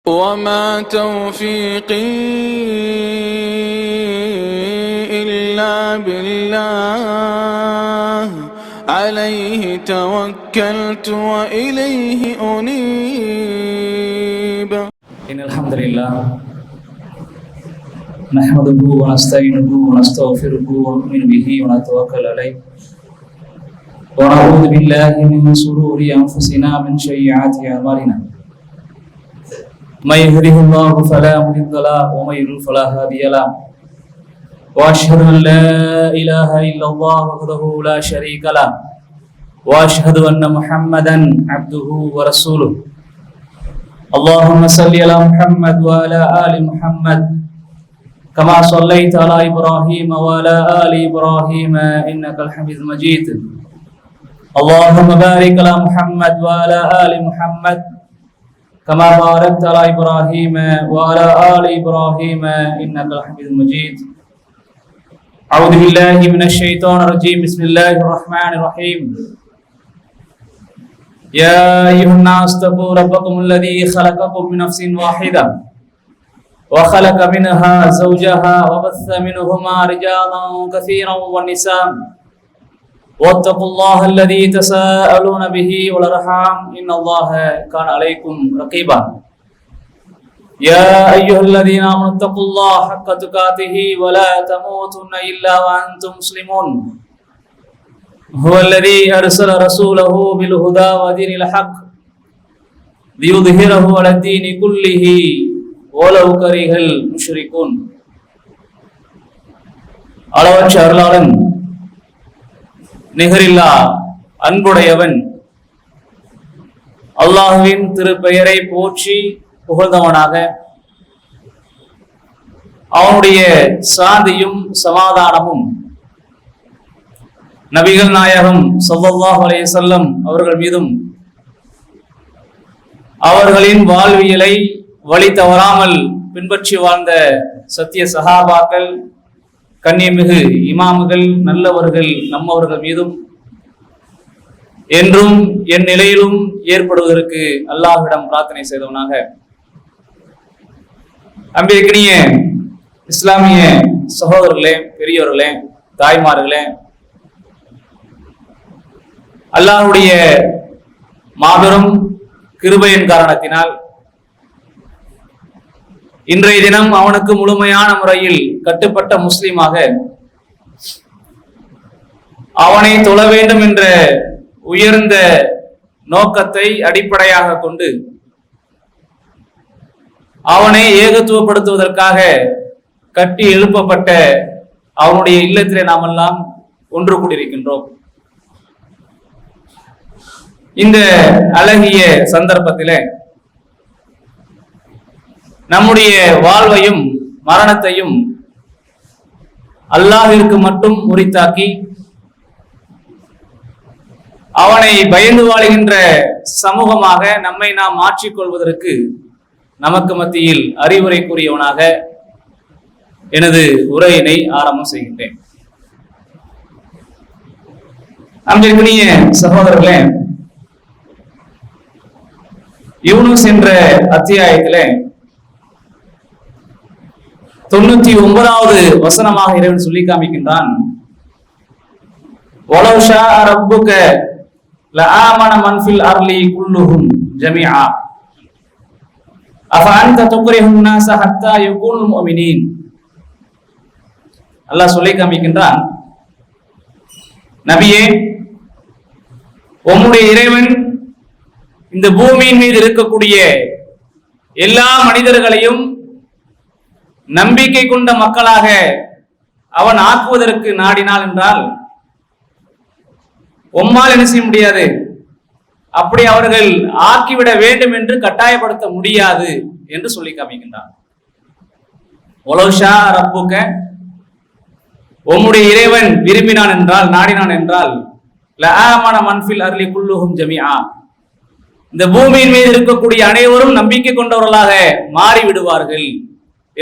وما توفيقي إلا بالله عليه توكلت وإليه أنيب. إن الحمد لله نحمده ونستعينه ونستغفره ونؤمن به ونتوكل عليه ونعوذ بالله من شرور أنفسنا من سيئات أعمالنا من يهده الله فلا مضل له ومن يضلل فلا هادي له واشهد ان لا اله الا الله وحده لا شريك له واشهد ان محمدا عبده ورسوله اللهم صل على محمد وعلى ال محمد كما صليت على ابراهيم وعلى ال ابراهيم انك الحميد المجيد اللهم بارك على محمد وعلى ال محمد كما باركت على إبراهيم وعلى آل إبراهيم إنك الحميد المجيد. أعوذ بالله من الشيطان الرجيم. بسم الله الرحمن الرحيم. يا أيها الناس اتقوا ربكم الذي خلقكم من نفس واحدة وخلق منها زوجها وبث منهما رجالا كثيرا ونساء واتقوا الله الذي تساءلون به والأرحام إن الله كان عليكم رقيبا. يا أيها الذين آمنوا اتقوا الله حق تقاته ولا تموتن إلا وأنتم مسلمون. هو الذي أرسل رسوله بالهدى ودين الحق ليظهره على الدين كله ولو كره المشركون. அளவற்ற அருளாளன் நிகரில்லா அன்புடையவன் அல்லாஹுவின் திருப்பெயரை போற்றி புகழ்ந்தவனாக அவனுடைய சாந்தியும் சமாதானமும் நபிகள் நாயகம் ஸல்லல்லாஹு அலைஹி வஸல்லம் அவர்கள் மீதும் அவர்களின் வாழ்வியலை வழி தவறாமல் பின்பற்றி வாழ்ந்த சத்திய சஹாபாக்கள், கண்ணியமிகு இமாமுகள், நல்லவர்கள், நம்மவர்கள் மீதும் என்றும் என் நிலையிலும் ஏற்படுவதற்கு அல்லாஹ்விடம் பிரார்த்தனை செய்தவனாக, அன்பிற்கினிய இஸ்லாமிய சகோதரர்களே, பெரியவர்களே, தாய்மார்களே, அல்லாஹ்வுடைய மாபெரும் கிருபையின் காரணத்தினால் இன்றைய தினம் அவனுக்கு முழுமையான முறையில் கட்டுப்பட்ட முஸ்லிமாக அவனை தொழ வேண்டும் என்ற உயர்ந்த நோக்கத்தை அடிப்படையாக கொண்டு அவனை ஏகத்துவப்படுத்துவதற்காக கட்டி எழுப்பப்பட்ட அவனுடைய இல்லத்திலே நாம் எல்லாம் ஒன்று கூடியிருக்கின்றோம். இந்த அழகிய சந்தர்ப்பத்திலே நம்முடைய வாழ்வையும் மரணத்தையும் அல்லாஹ்விற்கு மட்டும் உரித்தாக்கி அவனை பயந்து வாழுகின்ற சமூகமாக நம்மை நாம் மாற்றிக்கொள்வதற்கு நமக்கு மத்தியில் அறிவுரை கூறியவனாக எனது உரையினை ஆரம்பம் செய்கின்றேன். அன்பிற்கினிய சகோதரர்களே, யூனுஸ் என்ற அத்தியாயத்திலே 99வது வசனமாக இறைவன் சொல்லி காமிக்கின்றான். வலவ் ஷாஅ ரப்புக லஆமன மன் ஃபில் அர்லி குல்லுஹும் ஜமீஆ அஃப அன்த துக்ரிஹுன் நாஸ ஹத்தா யகூனுல் முஃமினீன். அல்லாஹ் சொல்லி காமிக்கின்றான், நபியே, உம்முடைய இறைவன் இந்த பூமியின் மீது இருக்கக்கூடிய எல்லா மனிதர்களையும் நம்பிக்கை கொண்ட மக்களாக அவன் ஆக்குவதற்கு நாடினாள் என்றால் உம்மால் என்ன செய்ய முடியாது, அப்படி அவர்கள் ஆக்கிவிட வேண்டும் என்று கட்டாயப்படுத்த முடியாது என்று சொல்லி காமிக்கின்றான். ஒலோஷா ரப்புக, உம்முடைய இறைவன் விரும்பினான் என்றால், நாடினான் என்றால், லஆமன மன் ஃபில் அர்லி குல்லுஹும் ஜமீஆ, இந்த பூமியின் மீது இருக்கக்கூடிய அனைவரும் நம்பிக்கை கொண்டவர்களாக மாறிவிடுவார்கள்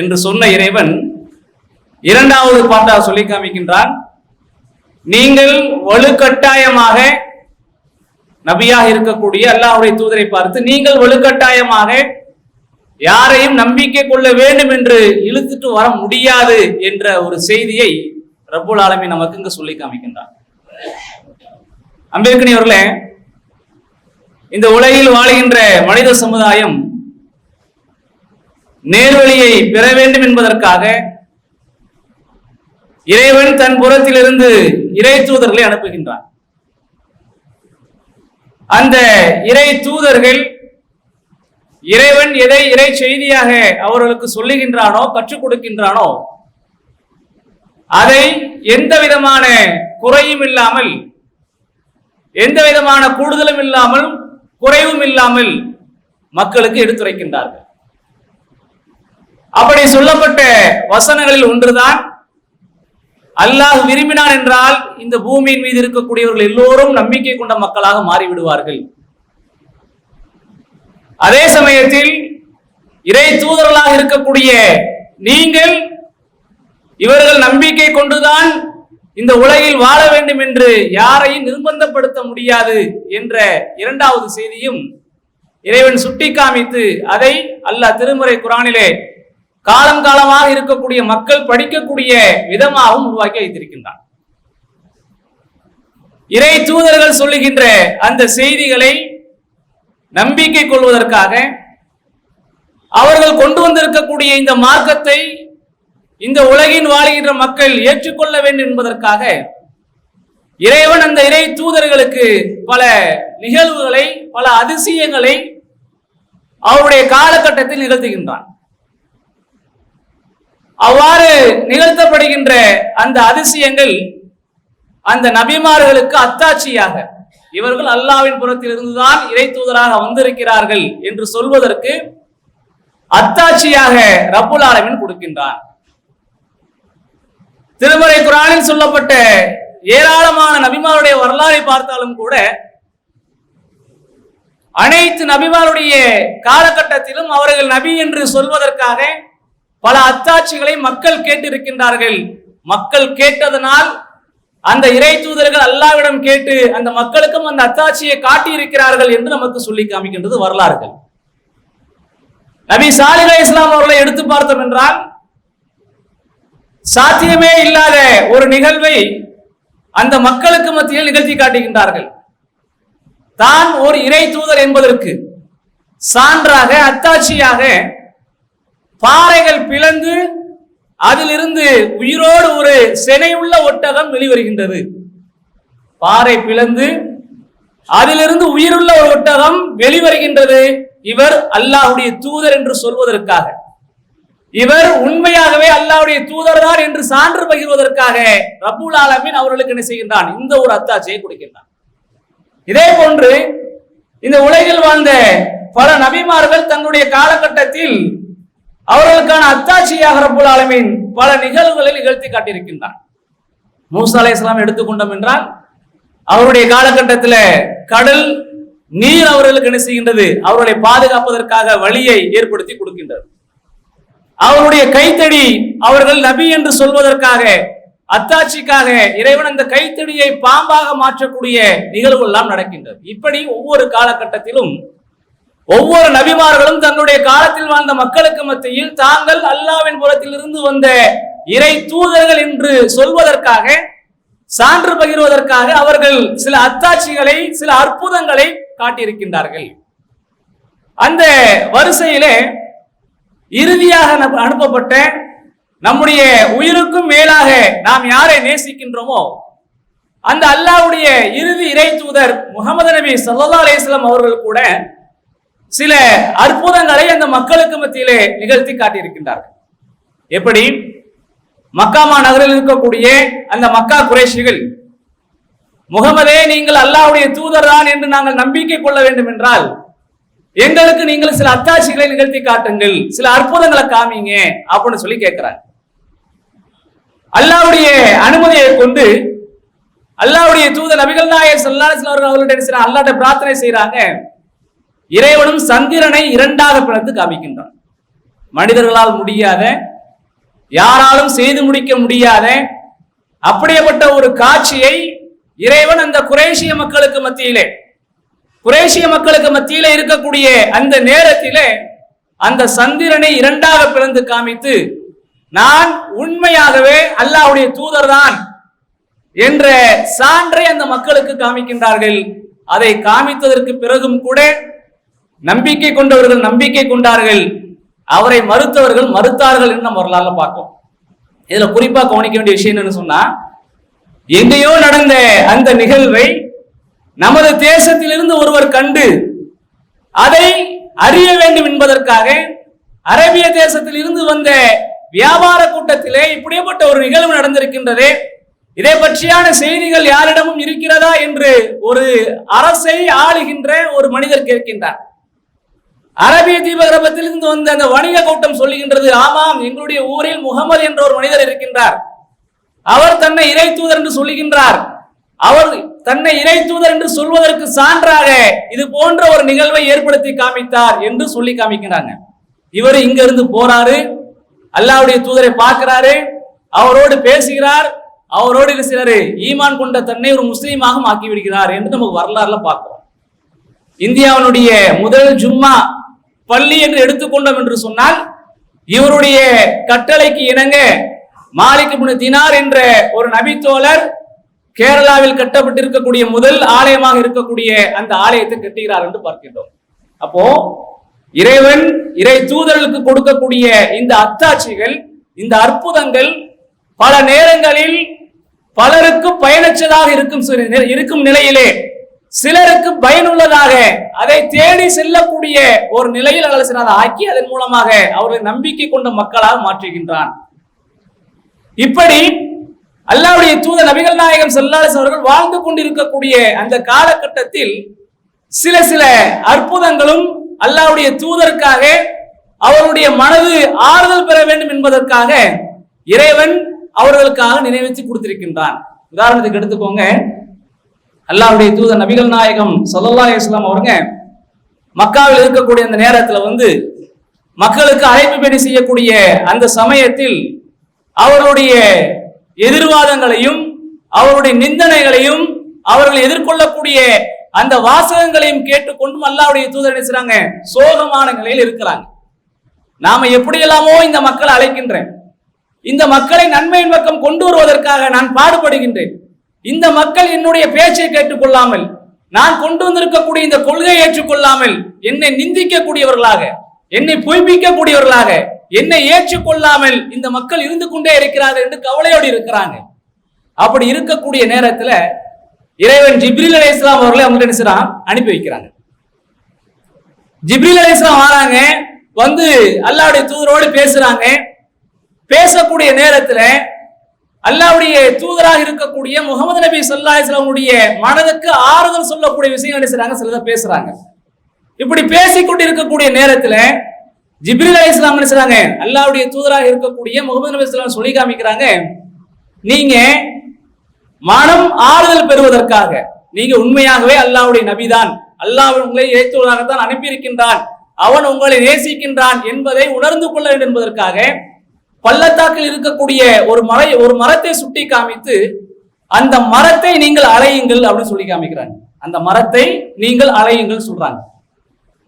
என்று சொன்ன இறைவன் இரண்டாவது பாட்டாக சொல்லி காமிக்கின்றான், நீங்கள் வலுக்கட்டாயமாக நபியாக இருக்கக்கூடிய அல்லாஹ்வுடைய தூதரை பார்த்து நீங்கள் வலுக்கட்டாயமாக யாரையும் நம்பிக்கை கொள்ள வேண்டும் என்று இழுத்துட்டு வர முடியாது என்ற ஒரு செய்தியை ரப்புல் ஆலமீன் நமக்கு இங்கு சொல்லி காமிக்கின்றார். அம்பேத்கனியவர்களே, இந்த உலகில் வாழ்கின்ற மனித சமுதாயம் நேர்வழியை பெற வேண்டும் என்பதற்காக இறைவன் தன் புறத்திலிருந்து இறை தூதர்களை அனுப்புகின்றான். அந்த இறை தூதர்கள் இறைவன் எதை இறை செய்தியாக அவர்களுக்கு சொல்லுகின்றானோ, கற்றுக் கொடுக்கின்றானோ, அதை எந்த விதமான குறையும் இல்லாமல், எந்த விதமான கூடுதலும் இல்லாமல், குறைவும் இல்லாமல் மக்களுக்கு எடுத்துரைக்கின்றார்கள். அப்படி சொல்லப்பட்ட வசனங்களில் ஒன்றுதான், அல்லாஹ் விரும்பினான் என்றால் இந்த பூமியின் மீது இருக்கக்கூடியவர்கள் எல்லோரும் நம்பிக்கை கொண்ட மக்களாக மாறிவிடுவார்கள். அதே சமயத்தில் இறை தூதர்களாக இருக்கக்கூடிய நீங்கள் இவர்கள் நம்பிக்கை கொண்டுதான் இந்த உலகில் வாழ வேண்டும் என்று யாரையும் நிர்பந்தப்படுத்த முடியாது என்ற இரண்டாவது செய்தியும் இறைவன் சுட்டி காமித்து, அதை அல்லாஹ் திருமறை குர்ஆனிலே காலம் காலமாக இருக்கக்கூடிய மக்கள் படிக்கக்கூடிய விதமாகவும் உருவாக்கி வைத்திருக்கின்றான். இறை தூதர்கள் சொல்லுகின்ற அந்த செய்திகளை நம்பிக்கை கொள்வதற்காக, அவர்கள் கொண்டு வந்திருக்கக்கூடிய இந்த மார்க்கத்தை இந்த உலகின் வாழ்கின்ற மக்கள் ஏற்றுக்கொள்ள வேண்டும் என்பதற்காக இறைவன் அந்த இறை தூதர்களுக்கு பல நிகழ்வுகளை, பல அதிசயங்களை அவருடைய காலகட்டத்தில் நிகழ்த்துகின்றான். அவ்வாறு நிகழ்த்தப்படுகின்ற அந்த அதிசயங்கள் அந்த நபிமார்களுக்கு அத்தாட்சியாக, இவர்கள் அல்லாஹ்வின் புறத்தில் இருந்துதான் இறை தூதராக வந்திருக்கிறார்கள் என்று சொல்வதற்கு அத்தாட்சியாக ரப்புல் ஆலமீன் கொடுக்கின்றார். திருமறை குர்ஆனில் சொல்லப்பட்ட ஏராளமான நபிமாருடைய வரலாறை பார்த்தாலும் கூட அனைத்து நபிமாருடைய காலகட்டத்திலும் அவர்கள் நபி என்று சொல்வதற்காக பல அத்தாட்சிகளை மக்கள் கேட்டிருக்கின்றார்கள். மக்கள் கேட்டதனால் அந்த இறை தூதர்கள் அல்லாஹ்விடம் கேட்டு அந்த மக்களுக்கும் அந்த அத்தாட்சியை காட்டியிருக்கிறார்கள் என்று நமக்கு சொல்லி காமிக்கின்றது வரலாறுகள். நபி சாலிஹ் அலைஹிஸ்ஸலாம் அவர்களை எடுத்து பார்த்தோம் என்றால், சாத்தியமே இல்லாத ஒரு நிகழ்வை அந்த மக்களுக்கு மத்தியில் நிகழ்த்தி காட்டுகின்றார்கள். தான் ஒரு இறை தூதர் என்பதற்கு சான்றாக, அத்தாட்சியாக பாறைகள் பிளந்து அதிலிருந்து உயிரோடு ஒரு செனையுள்ள ஒட்டகம் வெளிவருகின்றது. பாறை பிளந்து அதிலிருந்து உயிருள்ள ஒரு ஒட்டகம் வெளிவருகின்றது. இவர் அல்லாஹ்வுடைய தூதர் என்று சொல்வதற்காக, இவர் உண்மையாகவே அல்லாஹ்வுடைய தூதர் தான் என்று சான்று பகிர்வதற்காக ரப்புல் ஆலமீன் அவர்களுக்கு என்ன செய்கின்றான்? இந்த ஒரு அத்தாட்சியை கொடுக்கின்றான். இதே போன்று இந்த உலகில் வாழ்ந்த பல நபிமார்கள் தங்களுடைய காலகட்டத்தில் அவர்களுக்கான அத்தாட்சியாக ரப்புல் ஆலமீன் பல நிகழ்வுகளை நிகழ்த்தி காட்டியிருக்கின்றார். மூசா அலைஹிஸ்ஸலாம் எடுத்துக்கொண்டோம் என்றால், அவருடைய காலகட்டத்தில் கடல் நீர் அவர்களுக்கு என்ன செய்கின்றது? அவர்களை பாதுகாப்பதற்காக வழியை ஏற்படுத்தி கொடுக்கின்றது. அவருடைய கைத்தடி அவர்கள் நபி என்று சொல்வதற்காக, அத்தாட்சிக்காக இறைவன் அந்த கைத்தடியை பாம்பாக மாற்றக்கூடிய நிகழ்வு எல்லாம் நடக்கின்றது. இப்படி ஒவ்வொரு காலகட்டத்திலும் ஒவ்வொரு நபிமார்களும் தன்னுடைய காலத்தில் வாழ்ந்த மக்களுக்கு மத்தியில் தாங்கள் அல்லாஹ்வின் புறத்தில் இருந்து வந்த இறை தூதர்கள் என்று சொல்வதற்காக, சான்று பகிர்வதற்காக அவர்கள் சில அத்தாட்சிகளை, சில அற்புதங்களை காட்டியிருக்கின்றார்கள். அந்த வரிசையிலே இறுதியாக அனுப்பப்பட்ட நம்முடைய உயிருக்கும் மேலாக நாம் யாரை நேசிக்கின்றோமோ அந்த அல்லாஹ்வுடைய இறுதி இறை தூதர் முஹம்மது நபி ஸல்லல்லாஹு அலைஹி வஸல்லம் அவர்கள் கூட சில அற்புதங்களை அந்த மக்களுக்கு மத்தியிலே நிகழ்த்தி காட்டியிருக்கின்றார்கள். எப்படி? மக்காமா நகரில் இருக்கக்கூடிய அந்த மக்கா குறைஷிகள், முகமதே நீங்கள் அல்லாஹ்வுடைய தூதர் தான் என்று நாங்கள் நம்பிக்கை கொள்ள வேண்டும் என்றால் எங்களுக்கு நீங்கள் சில அத்தாட்சிகளை நிகழ்த்தி காட்டுங்கள், சில அற்புதங்களை காமிங்க அப்படின்னு சொல்லி கேட்கிறாங்க. அல்லாஹ்வுடைய அனுமதியை கொண்டு அல்லாஹ்வுடைய தூதர் நபிகள் நாயகம் ஸல்லல்லாஹு அலைஹி வஸல்லம் அவர்களுடைய அல்லாஹ்ட்ட பிரார்த்தனை செய்றாங்க. இறைவனும் சந்திரனை இரண்டாக பிளந்து காமிக்கின்றான். மனிதர்களால் முடியாத, யாராலும் செய்து முடிக்க முடியாத அப்படிப்பட்ட ஒரு காட்சியை இறைவன் அந்த குறைஷிய மக்களுக்கு மத்தியிலே இருக்கக்கூடிய அந்த நேரத்திலே அந்த சந்திரனை இரண்டாக பிளந்து காமித்து, நான் உண்மையாகவே அல்லாஹ்வுடைய தூதர் தான் என்ற சான்றை அந்த மக்களுக்கு காமிக்கின்றார்கள். அதை காமித்ததற்கு பிறகும் கூட நம்பிக்கை கொண்டவர்கள் நம்பிக்கை கொண்டார்கள், அவரை மறுத்தவர்கள் மறுத்தார்கள் என்று நம்ம வரலாறுல பார்ப்போம். இதுல குறிப்பா கவனிக்க வேண்டிய விஷயம் என்னன்னு சொன்னா, எங்கேயோ நடந்த அந்த நிகழ்வை நமது தேசத்திலிருந்து ஒருவர் கண்டு அதை அறிய வேண்டும் என்பதற்காக அரேபிய தேசத்தில் இருந்து வந்த வியாபார கூட்டத்திலே இப்படிப்பட்ட ஒரு நிகழ்வு நடந்திருக்கின்றதே, இதை பற்றியான செய்திகள் யாரிடமும் இருக்கிறதா என்று ஒரு அரசை ஆளுகின்ற ஒரு மனிதர் கேட்கின்றார். அரபிய தீபகற்பத்தில் இருந்து வந்த அந்த வணிக கூட்டம் சொல்லுகின்றது, ஆமாம், எங்களுடைய ஊரில் முகமது என்ற ஒரு மனிதர் இருக்கின்றார், அவர் தன்னை இறை தூதர் என்று சொல்லுகின்றார். அவர் தன்னை இறை தூதர் என்று சொல்வதற்கு சான்றாக இது போன்ற ஒரு நிகழ்வை ஏற்படுத்தி காமித்தார் என்று சொல்லி காமிக்கிறாங்க. இவர் இங்க இருந்து போறாரு, அல்லாஹ்வுடைய தூதரை பார்க்கிறாரு, அவரோடு பேசுகிறார், அவரோடு சிலர் ஈமான் கொண்ட தன்னை ஒரு முஸ்லீமாக ஆக்கி விடுகிறார் என்று நமக்கு வரலாறுல பார்க்கிறோம். இந்தியாவினுடைய முதல் ஜும்மா பள்ளி என்று எடுத்துக்கொண்டோம் என்று சொன்னால், இவருடைய கட்டளைக்கு இணங்க மாலிக் இப்னு தினார் என்ற ஒரு நபித்தோழர் கேரளாவில் கட்டப்பட்டிருக்கக்கூடிய முதல் ஆலயமாக இருக்கக்கூடிய அந்த ஆலயத்தை கட்டுகிறார் என்று பார்க்கின்றோம். அப்போ இறைவன் இறை தூதர்களுக்கு கொடுக்கக்கூடிய இந்த அத்தாட்சிகள், இந்த அற்புதங்கள் பல நேரங்களில் பலருக்கு பயனற்றதாக இருக்கும் நிலையிலே சிலருக்கு பயனுள்ளதாக அதை தேடி செல்லக்கூடிய ஒரு நிலையில் அதை ஆக்கி அதன் மூலமாக அவர்கள் நம்பிக்கை கொண்ட மக்களாக மாற்றுகின்றான். இப்படி அல்லாஹ்வுடைய தூதர் நபிகள் நாயகம் ஸல்லல்லாஹு அலைஹி அவர்கள் வாழ்ந்து கொண்டிருக்கக்கூடிய அந்த காலகட்டத்தில் சில சில அற்புதங்களும் அல்லாஹ்வுடைய தூதருக்காக அவருடைய மனது ஆறுதல் பெற வேண்டும் என்பதற்காக இறைவன் அவர்களுக்காக நினைவுச்சு கொடுத்திருக்கின்றான். உதாரணத்துக்கு எடுத்துக்கோங்க, அல்லாஹ்வுடைய தூதர் நபிகள் நாயகம் ஸல்லல்லாஹு அலைஹி வஸல்லம் அவருங்க மக்காவில் இருக்கக்கூடிய அந்த நேரத்தில் மக்களுக்கு அழைப்பு பணி செய்யக்கூடிய அந்த சமயத்தில் அவர்களுடைய எதிர்வாதங்களையும் அவருடைய நிந்தனைகளையும் அவர்கள் எதிர்கொள்ளக்கூடிய அந்த வாசகங்களையும் கேட்டுக்கொண்டும் அல்லாஹ்வுடைய தூதர் நினைச்சாங்க சோகமான நிலையில் இருக்கிறாங்க. நாம எப்படியெல்லாமோ இந்த மக்களை அழைக்கின்றேன், இந்த மக்களை நன்மையின் பக்கம் கொண்டு வருவதற்காக நான் பாடுபடுகின்றேன், இந்த மக்கள் என்னுடைய பேச்சை கேட்டுக்கொள்ளாமல், நான் கொண்டு வந்திருக்கக்கூடிய இந்த கொள்கையை ஏற்றுக்கொள்ளாமல் என்னை நிந்திக்கக்கூடியவர்களாக, என்னை பொய்ப்பிக்கக்கூடியவர்களாக, என்னை ஏற்றுக்கொள்ளாமல் இந்த மக்கள் இருந்து கொண்டே இருக்கிறார்கள் என்று கவலையோடு இருக்கிறாங்க. அப்படி இருக்கக்கூடிய நேரத்தில் இறைவன் ஜிப்ரீல் அலைஹிஸ்ஸலாம் அவர்களை அவங்க என்ன செய்றாங்க, அனுப்பி வைக்கிறாங்க. ஜிப்ரீல் அலைஹிஸ்ஸலாம் வராங்க, வந்து அல்லாஹ்வுடைய தூதரோடு பேசுறாங்க. பேசக்கூடிய நேரத்தில் அல்லாஹ்வுடைய தூதராக இருக்கக்கூடிய முகமது நபி ஸல்லல்லாஹு அலைஹி வஸல்லம் மனதுக்கு ஆறுதல் சொல்லக்கூடிய விஷயம் என்ன செய்றாங்க, சிலதை பேசுறாங்க. இப்படி பேசிக்கொண்டு இருக்கக்கூடிய நேரத்தில் ஜிப்ரீல் அலைஹிஸ்ஸலாம் என்ன செய்றாங்க, அல்லாஹ்வுடைய தூதராக இருக்கக்கூடிய முகமது நபி ஸல்லல்லாஹு அலைஹி வஸல்லம் சொல்லி காமிக்கிறாங்க, நீங்க மனம் ஆறுதல் பெறுவதற்காக, நீங்க உண்மையாகவே அல்லாஹ்வுடைய நபிதான், அல்லாஹ் உங்களை இறைத்தூதராகத்தான் அனுப்பியிருக்கின்றான், அவன் உங்களை நேசிக்கின்றான் என்பதை உணர்ந்து கொள்ள வேண்டும் என்பதற்காக பள்ளத்தாக்கில் இருக்கக்கூடிய ஒரு மரத்தை சுட்டி காமித்து அந்த மரத்தை நீங்கள் அலையுங்கள் அப்படின்னு சொல்லி காமிக்கிறாங்க. அந்த மரத்தை நீங்கள் அலையுங்கள் சொல்றாங்க.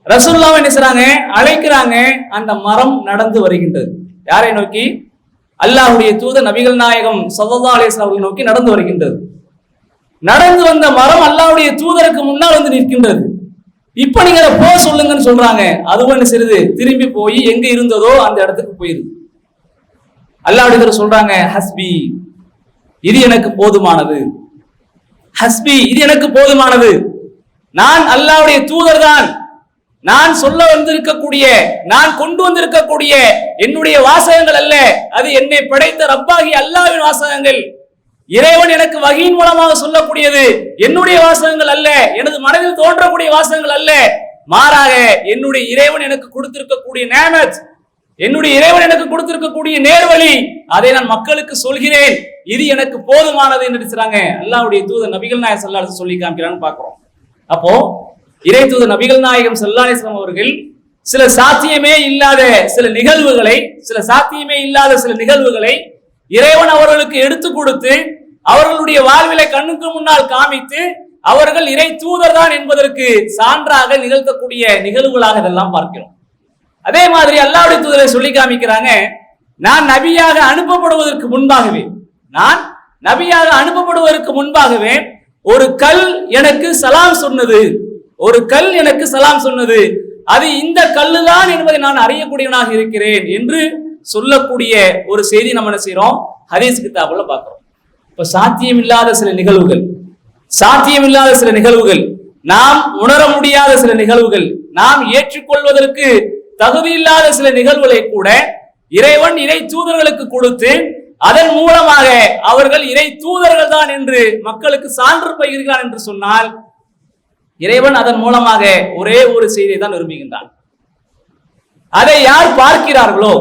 ரசூலுல்லாஹ் என்ன செய்றாங்க, அழைக்கிறாங்க. அந்த மரம் நடந்து வருகின்றது. யாரை நோக்கி? அல்லாஹ்வுடைய தூதர் நபிகள் நாயகம் ஸல்லல்லாஹு அலைஹி வஸல்லம் அவர்களை நோக்கி நடந்து வருகின்றது. நடந்து வந்த மரம் அல்லாஹ்வுடைய தூதருக்கு முன்னால் வந்து நிற்கின்றது. இப்ப நீங்க அதை போ சொல்லுங்கன்னு சொல்றாங்க. அதுவும் என்ன செய்யுது, திரும்பி போய் எங்க இருந்ததோ அந்த இடத்துக்கு போயிருது. அல்லாஹ்வுடைய தூதர் சொல்றாங்க, ஹஸ்பி, இது எனக்கு போதுமானது, ஹஸ்பி, இது எனக்கு போதுமானது, நான் அல்லாஹ்வுடைய தூதர் தான், நான் சொல்ல வந்திருக்கக்கூடிய, நான் கொண்டு வந்திருக்கக்கூடிய என்னுடைய வாசகங்கள் அல்ல, அது என்னை படைத்த ரப்பாகி அல்லாஹ்வின் வாசகங்கள். இறைவன் எனக்கு வஹீயின் மூலமாக சொல்லக்கூடியது என்னுடைய வாசகங்கள் அல்ல, எனது மனதில் தோன்றக்கூடிய வாசகங்கள் அல்ல, மாறாக என்னுடைய இறைவன் எனக்கு கொடுத்திருக்கக்கூடிய நேமத், என்னுடைய இறைவன் எனக்கு கொடுத்திருக்கக்கூடிய நேர்வழி, அதை நான் மக்களுக்கு சொல்கிறேன், இது எனக்கு போதுமானது என்று சொல்றாங்க. அல்லாஹ்வுடைய தூதர் நபிகள் நாயகம் ஸல்லல்லாஹு அலைஹி வஸல்லம் சொல்லி காமிக்கிறான்னு பார்க்கிறோம். அப்போ இறை தூதர் நபிகள் நாயகம் ஸல்லல்லாஹு அலைஹி வஸல்லம் அவர்கள் சில சாத்தியமே இல்லாத சில நிகழ்வுகளை இறைவன் அவர்களுக்கு எடுத்து கொடுத்து அவர்களுடைய வாழ்விலை கண்ணுக்கு முன்னால் காமித்து அவர்கள் இறை தூதர் தான் என்பதற்கு சான்றாக நிகழ்த்தக்கூடிய நிகழ்வுகளாக இதெல்லாம் பார்க்கிறோம். அதே மாதிரி அல்லாஹ்வுடைய தூதரை சொல்லி காமிக்கிறாங்க, நான் நபியாக அனுப்பப்படுவதற்கு முன்பாகவே ஒரு கல் எனக்கு சலாம் சொன்னது, அது இந்த கல்லுதான் என்பதை நான் அறியக்கூடியவனாக இருக்கிறேன் என்று சொல்லக்கூடிய ஒரு செய்தி நம்ம என்ன செய்யறோம், ஹதீஸ் கிதாபுல பார்க்கிறோம். இப்ப சாத்தியமில்லாத சில நிகழ்வுகள், நாம் உணர முடியாத சில நிகழ்வுகள், நாம் ஏற்றுக்கொள்வதற்கு தகுதியில்லாத சில நிகழ்வுகளை கூட இறைவன் இறை தூதர்களுக்கு கொடுத்து அதன் மூலமாக அவர்கள் இறை தூதர்கள் தான் என்று மக்களுக்கு சான்று பகிர்கிறான் என்று சொன்னால், இறைவன் அதன் மூலமாக ஒரே ஒரு செய்தியை தான் விரும்புகின்றான். அதை யார் பார்க்கிறார்களோ,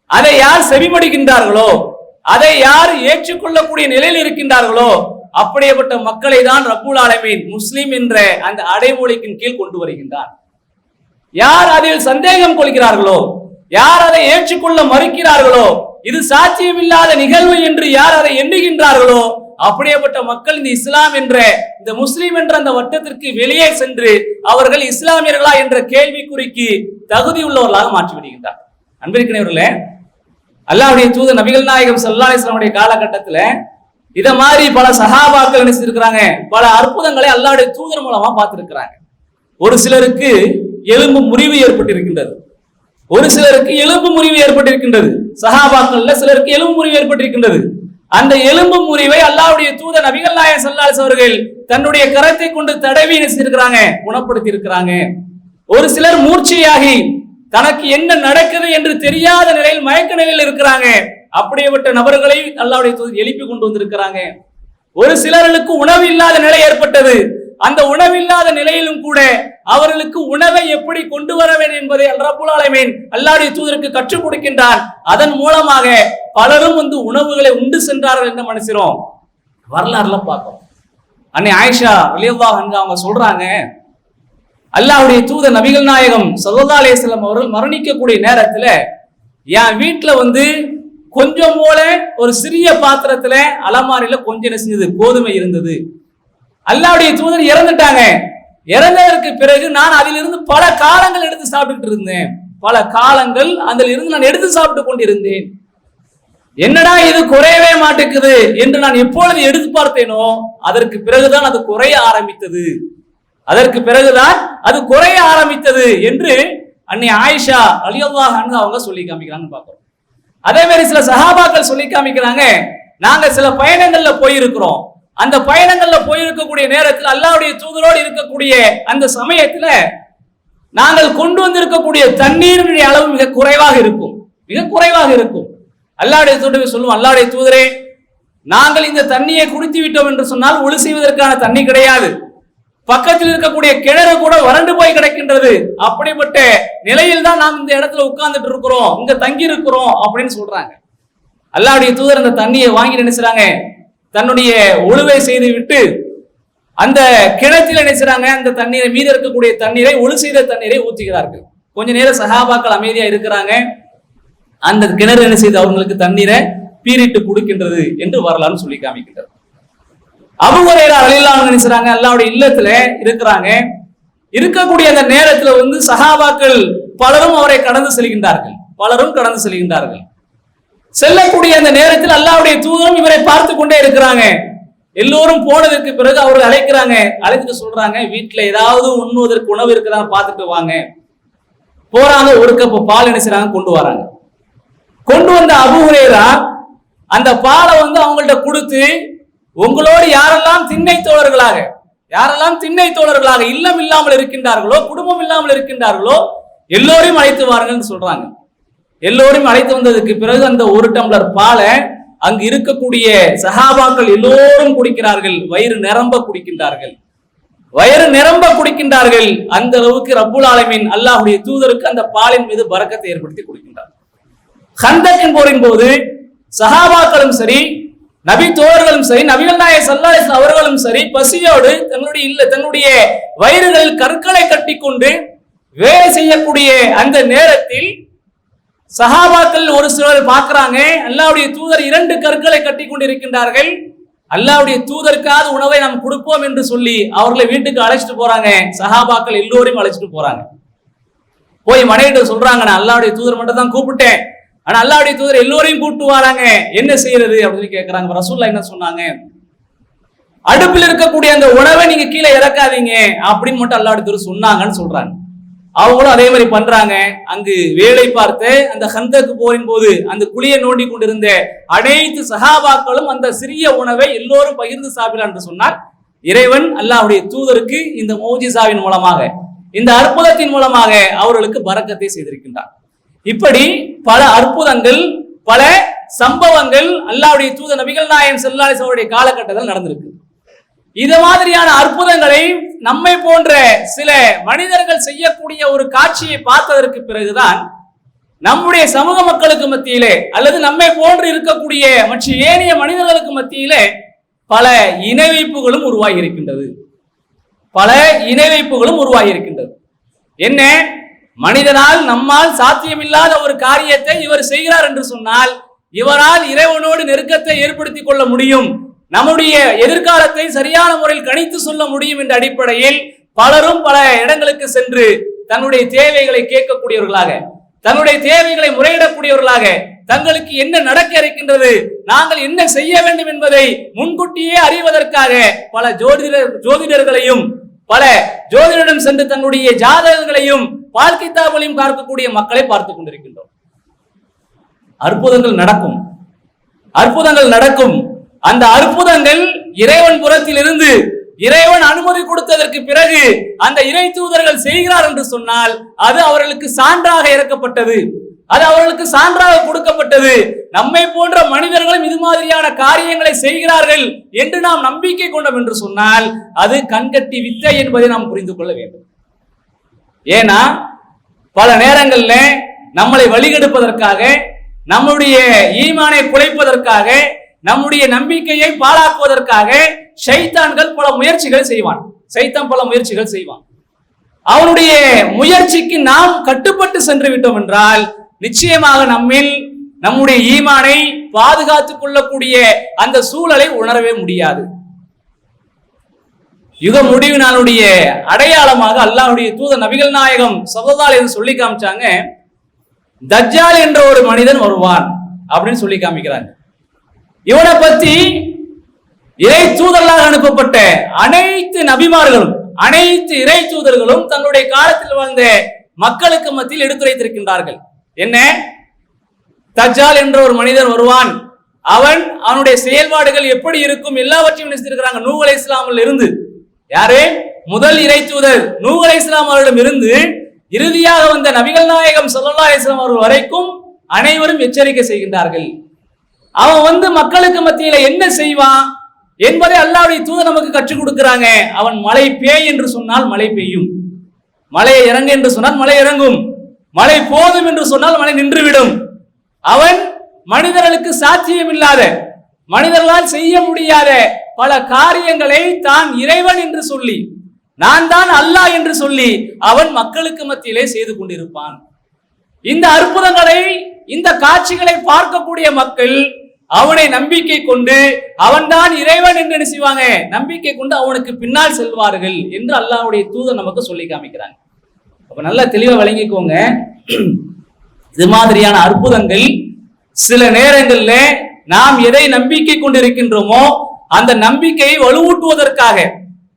அதை யார் செவிமடுகின்றார்களோ, அதை யார் ஏற்றுக்கொள்ளக்கூடிய நிலையில் இருக்கின்றார்களோ, அப்படியேப்பட்ட மக்களை தான் ரப்புல் ஆலமீன் முஸ்லிம் என்ற அந்த அடைமொழிக்கின் கீழ் கொண்டு வருகின்றார். யார் அதில் சந்தேகம் கொள்கிறார்களோ, யார் அதை ஏற்றுக்கொள்ள மறுக்கிறார்களோ, இது சாத்தியமில்லாத நிகழ்வு என்று யார் அதை எண்ணுகின்றார்களோ, அப்படியேப்பட்ட மக்கள் இந்த இஸ்லாம் என்ற இந்த முஸ்லிம் என்ற அந்த வட்டத்திற்கு வெளியே சென்று அவர்கள் இஸ்லாமியர்களா என்ற கேள்விக்குறிக்கு தகுதி உள்ளவர்களாக மாற்றி விடுகின்றார். அன்பிற்கினவர்களே, அல்லாஹ்வுடைய தூதர் நபிகள் நாயகம் ஸல்லல்லாஹு அலைஹி வஸல்லம் காலகட்டத்துல இத மாதிரி பல சஹாபாக்கள் நினைச்சிருக்கிறாங்க, பல அற்புதங்களை அல்லாஹ்வுடைய தூதர் மூலமா பார்த்திருக்கிறாங்க. ஒரு சிலருக்கு எலும்பு முறிவு ஏற்பட்டிருக்கின்றது, சஹாபாக்கள்ல சிலருக்கு எலும்பு முறிவு ஏற்பட்டிருக்கின்றது. அந்த எலும்பு முறிவை அல்லாஹ்வுடைய தூதர் நபிகள் நாயகம் ஸல்லல்லாஹு அலைஹி வஸல்லம் அவர்கள் தன்னுடைய கரத்தை கொண்டு தடவி நினைச்சிருக்கிறாங்க, குணப்படுத்தி இருக்கிறாங்க. ஒரு சிலர் மூர்ச்சையாகி தனக்கு என்ன நடக்குது என்று தெரியாத நிலையில் மயக்க நிலையில் இருக்கிறாங்க. அப்படிப்பட்ட நபர்களை அல்லாஹ்வுடைய தூதர் எழுப்பி கொண்டு வந்திருக்கிறாங்க. ஒரு சிலர்களுக்கு உணவு இல்லாத நிலை ஏற்பட்டது. அந்த உணவில்லாத நிலையிலும் கூட அவர்களுக்கு உணவை எப்படி கொண்டு வர வேண்டும் என்பதை ரப்புல் ஆலமீன் அல்லாஹ்வுடைய தூதருக்கு கற்றுக் கொடுக்கின்றார். அதன் மூலமாக பலரும் உணவுகளை உண்டு சென்றார்கள் என்று மனுஷரும் வரலாறுல பார்க்கிறோம். அன்னை ஆயிஷா ரலியல்லாஹு அன்ஹா அவங்க சொல்றாங்க, அல்லாஹ்வுடைய தூதர் நபிகள் நாயகம் ஸல்லல்லாஹு அலைஹி வஸல்லம் அவர்கள் மரணிக்கக்கூடிய நேரத்துல என் வீட்டுல கொஞ்சம் போல ஒரு சிறிய பாத்திரத்துல அலமாரியில கொஞ்சம் செஞ்சது கோதுமை இருந்தது. அல்லாஹ்வுடைய தூதர் இறந்துட்டாங்க. இறந்ததற்கு பிறகு நான் அதிலிருந்து பல காலங்கள் எடுத்து சாப்பிட்டு இருந்தேன். நான் எடுத்து சாப்பிட்டு கொண்டிருந்தேன். என்னடா இது குறையவே மாட்டேங்குது என்று நான் எப்பொழுது எடுத்து பார்த்தேனோ அதற்கு பிறகுதான் அது குறைய ஆரம்பித்தது என்று அன்னை ஆயிஷா ரலியல்லாஹு அன்ஹா அவங்க சொல்லி காமிக்கிறாங்கன்னு பார்க்கிறோம். அதே மாதிரி சில சஹாபாக்கள் சொல்லி காமிக்கிறாங்க, நாங்க சில பயணங்கள்ல போயிருக்கிறோம். அந்த பயணங்கள்ல போயிருக்கக்கூடிய நேரத்தில் அல்லாஹ்வுடைய தூதரோடு இருக்கக்கூடிய அந்த சமயத்துல நாங்கள் கொண்டு வந்திருக்கக்கூடிய தண்ணீரினுடைய அளவு மிக குறைவாக இருக்கும். அல்லாஹ்வுடைய தூதர் சொல்லுவோம், அல்லாஹ்வுடைய தூதரே, நாங்கள் இந்த தண்ணியை குடித்து விட்டோம் என்று சொன்னால் ஒளி செய்வதற்கான தண்ணி கிடையாது. பக்கத்தில் இருக்கக்கூடிய கிணறு கூட வறண்டு போய் கிடக்கின்றது. அப்படிப்பட்ட நிலையில் தான் நாம் இந்த இடத்துல உட்கார்ந்துட்டு இருக்கிறோம், இங்க தங்கி இருக்கிறோம் அப்படின்னு சொல்றாங்க. அல்லாஹ்வுடைய தூதர் அந்த தண்ணியை வாங்கி நினைச்சாங்க, தன்னுடைய ஒழுவை செய்து விட்டு அந்த கிணற்றில் நினைச்சாங்க, அந்த தண்ணீரை மீது இருக்கக்கூடிய தண்ணீரை ஒழு செய்த தண்ணீரை ஊற்றுகிறார்கள். கொஞ்ச நேரம் சஹாபாக்கள் அமைதியா இருக்கிறாங்க. அந்த கிணறு என்ன செய்து அவங்களுக்கு தண்ணீரை பீரிட்டு கொடுக்கின்றது என்று வரலாறு சொல்லி காமிக்கின்றது. அபூ ஹுரைரா ரலியல்லாஹு அன்ஹு நினைச்சாங்க, அல்லாஹ்வுடைய இல்லத்துல இருக்கிறாங்க. இருக்கக்கூடிய அந்த நேரத்துல சஹாபாக்கள் பலரும் அவரை கடந்து செல்கின்றார்கள். செல்லக்கூடிய அந்த நேரத்தில் அல்லாஹ்வுடைய தூதரும் இவரை பார்த்து கொண்டே இருக்கிறாங்க. எல்லோரும் போனதற்கு பிறகு அவர்கள் அழைத்துட்டு சொல்றாங்க, வீட்டுல ஏதாவது உண்ணுவதற்கு உணவு இருக்குதான்னு பார்த்துட்டு வாங்க. போறாங்க, ஒரு கப் பால் என்ன செய்றாங்க, கொண்டு வந்த அபூ ஹுரைரா அந்த பாலை அவங்கள்ட்ட கொடுத்து, உங்களோடு யாரெல்லாம் திண்ணை தோழர்களாக இல்லம் இல்லாமல் இருக்கின்றார்களோ, குடும்பம் இல்லாமல் இருக்கின்றார்களோ எல்லோரையும் அழைத்து வாருங்கள் சொல்றாங்க. எல்லோரும் அழைத்து வந்ததுக்கு பிறகு அந்த ஒரு டம்ளர் பாலை அங்கு இருக்கக்கூடிய சஹாபாக்கள் எல்லோரும் குடிக்கிறார்கள். வயிறு நிரம்ப குடிக்கின்றார்கள். அந்த அளவுக்கு ரப்புல் ஆலமீன் அல்லாஹ்வுடைய தூதருக்கு அந்த பாலின் மீது பரக்கத்தை ஏற்படுத்தி கொடுக்கின்றார். கந்தக்கின் போரின் போது சஹாபாக்களும் சரி, நபி தோழர்களும் சரி, நபிகள் நாயகம் ஸல்லல்லாஹு அலைஹி வஸல்லம் அவர்களும் சரி, பசியோடு தன்னுடைய வயிறுகளில் கற்களை கட்டி கொண்டு வேலை செய்யக்கூடிய அந்த நேரத்தில் சஹாபாக்கள் ஒரு சிலர் பார்க்கிறாங்க, அல்லாஹ்வுடைய தூதர் 2 கற்களை கட்டி கொண்டிருக்கின்றார்கள். அல்லாஹ்வுடைய தூதருக்காவது உணவை நாம் கொடுப்போம் என்று சொல்லி அவர்களை வீட்டுக்கு அழைச்சிட்டு போறாங்க. சஹாபாக்கள் எல்லோரையும் அழைச்சிட்டு போறாங்க. போய் மனைவிட்ட சொல்றாங்க, நான் அல்லாஹ்வுடைய தூதர் மட்டும் தான் கூப்பிட்டேன், ஆனா அல்லாஹ்வுடைய தூதர் எல்லோரையும் கூப்பிட்டு வராங்க, என்ன செய்யறது அப்படின்னு கேட்கிறாங்க. ரசூலுல்லாஹ் என்ன சொன்னாங்க, அடுப்பில் இருக்கக்கூடிய அந்த உணவை நீங்க கீழே இறக்காதீங்க அப்படின்னு மட்டும் அல்லாஹ்வுடைய தூதர் சொன்னாங்கன்னு சொல்றாங்க. அவங்களும் அதே மாதிரி பண்றாங்க. அங்கு வேலை பார்த்து அந்த ஹந்தக் போரின் போது அந்த குழியை நோண்டி கொண்டிருந்த அனைத்து சஹாபாக்களும் அந்த சிறிய உணவை எல்லோரும் பகிர்ந்து சாப்பிடலாம் என்று சொன்னார். இறைவன் அல்லாஹ்வுடைய தூதருக்கு இந்த மௌஜிசாவின் மூலமாக, இந்த அற்புதத்தின் மூலமாக அவர்களுக்கு பரக்கத்தை செய்திருக்கின்றார். இப்படி பல அற்புதங்கள், பல சம்பவங்கள் அல்லாஹ்வுடைய தூதர் நபிகள் நாயகம் ஸல்லல்லாஹு அலைஹி வஸல்லம் அவருடைய காலகட்டத்தில் நடந்திருக்கு. இது மாதிரியான அற்புதங்களை நம்மை போன்ற சில மனிதர்கள் செய்யக்கூடிய ஒரு காட்சியை பார்த்ததற்கு பிறகுதான் நம்முடைய சமூக மக்களுக்கு மத்தியிலே அல்லது நம்மை போன்று இருக்கக்கூடிய மற்ற ஏனைய மனிதர்களுக்கு மத்தியிலே பல இணை வைப்புகளும் உருவாகி இருக்கின்றது. பல இணை வைப்புகளும் உருவாகி இருக்கின்றது. என்ன, மனிதனால் நம்மால் சாத்தியமில்லாத ஒரு காரியத்தை இவர் செய்கிறார் என்று சொன்னால் இவரால் இறைவனோடு நெருக்கத்தை ஏற்படுத்திக் கொள்ள முடியும், நம்முடைய எதிர்காலத்தை சரியான முறையில் கணித்து சொல்ல முடியும் என்ற அடிப்படையில் பலரும் பல இடங்களுக்கு சென்று தன்னுடைய தேவைகளை கேட்கக்கூடியவர்களாக, தன்னுடைய தேவைகளை முறையிடக்கூடியவர்களாக, தங்களுக்கு என்ன நடக்க இருக்கின்றது, நாங்கள் என்ன செய்ய வேண்டும் என்பதை முன்கூட்டியே அறிவதற்காக பல ஜோதிடர்களையும் பல ஜோதிடரிடம் சென்று தன்னுடைய ஜாதகங்களையும் பால்கித்தாபங்களையும் பார்க்கக்கூடிய மக்களை பார்த்துக் கொண்டிருக்கின்றோம். அற்புதங்கள் நடக்கும், அற்புதங்கள் நடக்கும். அந்த அற்புதங்கள் இறைவன் புறத்தில் இருந்து இறைவன் அனுமதி கொடுத்ததற்கு பிறகு அந்த இறை தூதர்கள் செய்கிறார் என்று சொன்னால் அது அவர்களுக்கு சான்றாக இறக்கப்பட்டது, அது அவர்களுக்கு சான்றாக கொடுக்கப்பட்டது. நம்மை போன்ற மனிதர்களும் இது மாதிரியான காரியங்களை செய்கிறார்கள் என்று நாம் நம்பிக்கை கொண்டோம் என்று சொன்னால் அது கண்கட்டி வித்தை என்பதை நாம் புரிந்து கொள்ள வேண்டும். ஏன்னா பல நேரங்கள்ல நம்மளை வழிகெடுப்பதற்காக, நம்முடைய ஈமானை குலைப்பதற்காக, நம்முடைய நம்பிக்கையை பாழாக்குவதற்காக ஷைத்தான்கள் பல முயற்சிகள் செய்வான். சைத்தான் பல முயற்சிகள் செய்வான். அவனுடைய முயற்சிக்கு நாம் கட்டுப்பட்டு சென்று விட்டோம் என்றால் நிச்சயமாக நம்மில் நம்முடைய ஈமானை பாதுகாத்துக் கொள்ளக்கூடிய அந்த சூழலை உணரவே முடியாது. யுக முடிவு நாளுடைய அடையாளமாக அல்லாஹ்வுடைய தூதர் நபிகள் நாயகம் ஸல்லல்லாஹு அலைஹி வஸல்லம் சொல்லி காமிச்சாங்க, தஜ்ஜால் என்ற ஒரு மனிதன் வருவான் அப்படின்னு சொல்லி காமிக்கிறாங்க. இவனை பத்தி இறை தூதர்களாக அனுப்பப்பட்ட அனைத்து நபிமார்களும் அனைத்து இறை தூதர்களும் தங்களுடைய காலத்தில் வாழ்ந்த மக்களுக்கு மத்தியில் எடுத்துரைத்திருக்கின்றார்கள். என்ன, தஜ்ஜால் என்ற ஒரு மனிதன் வருவான், அவனுடைய செயல்பாடுகள் எப்படி இருக்கும் எல்லாவற்றையும் நினைச்சிருக்கிறாங்க. நூஹ் அலைஹிஸ்ஸலாமில் இருந்து, யாரு முதல் இறை தூதர் நூஹ் அலைஹிஸ்ஸலாம் அவர்களிடம் இருந்து இறுதியாக வந்த நபிகள் நாயகம் ஸல்லல்லாஹு அலைஹி வஸல்லம் அவர்கள் வரைக்கும் அனைவரும் எச்சரிக்கை செய்கின்றார்கள். அவன் மக்களுக்கு மத்தியில என்ன செய்வான் என்பதை அல்லாஹ்வுடைய தூதர் நமக்கு கற்றுக் கொடுக்கிறாங்க. அவன் மழை பெய் என்று சொன்னால் மழை பெய்யும், மழையை இறங்கு என்று சொன்னால் மழை இறங்கும், மழை போதும் என்று சொன்னால் மழை நின்றுவிடும். அவன் மனிதர்களுக்கு சாத்தியம் இல்லாத, மனிதர்களால் செய்ய முடியாத பல காரியங்களை தான் இறைவன் என்று சொல்லி, நான் தான் அல்லாஹ் என்று சொல்லி அவன் மக்களுக்கு மத்தியிலே செய்து கொண்டிருப்பான். இந்த அற்புதங்களை, இந்த காட்சிகளை பார்க்கக்கூடிய மக்கள் அவனை நம்பிக்கை கொண்டு அவன்தான் இறைவன் என்று என்ன செய்வாங்க, நம்பிக்கை கொண்டு அவனுக்கு பின்னால் செல்வார்கள் என்று அல்லாஹ்வுடைய தூதர் நமக்கு சொல்லி காமிக்கிறாங்க. அப்ப நல்லா தெளிவா விளங்கிக்கோங்க. இது மாதிரியான அற்புதங்கள் சில நேரங்கள்ல நாம் எதை நம்பிக்கை கொண்டிருக்கின்றோமோ அந்த நம்பிக்கையை வலுவூட்டுவதற்காக,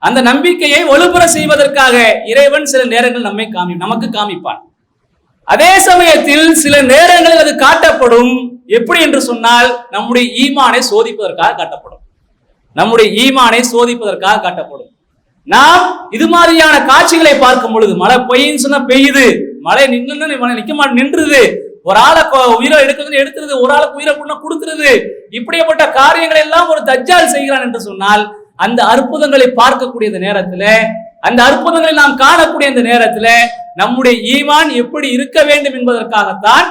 அந்த நம்பிக்கையை வலுப்பெற செய்வதற்காக இறைவன் சில நேரங்கள் நமக்கு காமிப்பான். அதே சமயத்தில் சில நேரங்களில் அது காட்டப்படும். எப்படி என்று சொன்னால் நம்முடைய ஈமானை சோதிப்பதற்காக காட்டப்படும், நம்முடைய ஈமானை சோதிப்பதற்காக காட்டப்படும். நாம் இது மாதிரியான காட்சிகளை பார்க்கும் பொழுது, மழை பெய்யுன்னு சொன்னா பெய்யுது, மழை நிக்க மாட்டேன் நின்றுது, ஒரு ஆளை உயிரை எடுக்கிறது, ஒரு ஆளுக்கு உயிரை கொடுக்கிறது, இப்படிப்பட்ட காரியங்களை எல்லாம் ஒரு தஜ்ஜால் செய்கிறான் என்று சொன்னால் அந்த அற்புதங்களை பார்க்கக்கூடிய இந்த நேரத்துல, அந்த அற்புதங்களை நாம் காணக்கூடிய இந்த நேரத்துல நம்முடைய ஈமான் எப்படி இருக்க வேண்டும் என்பதற்காகத்தான்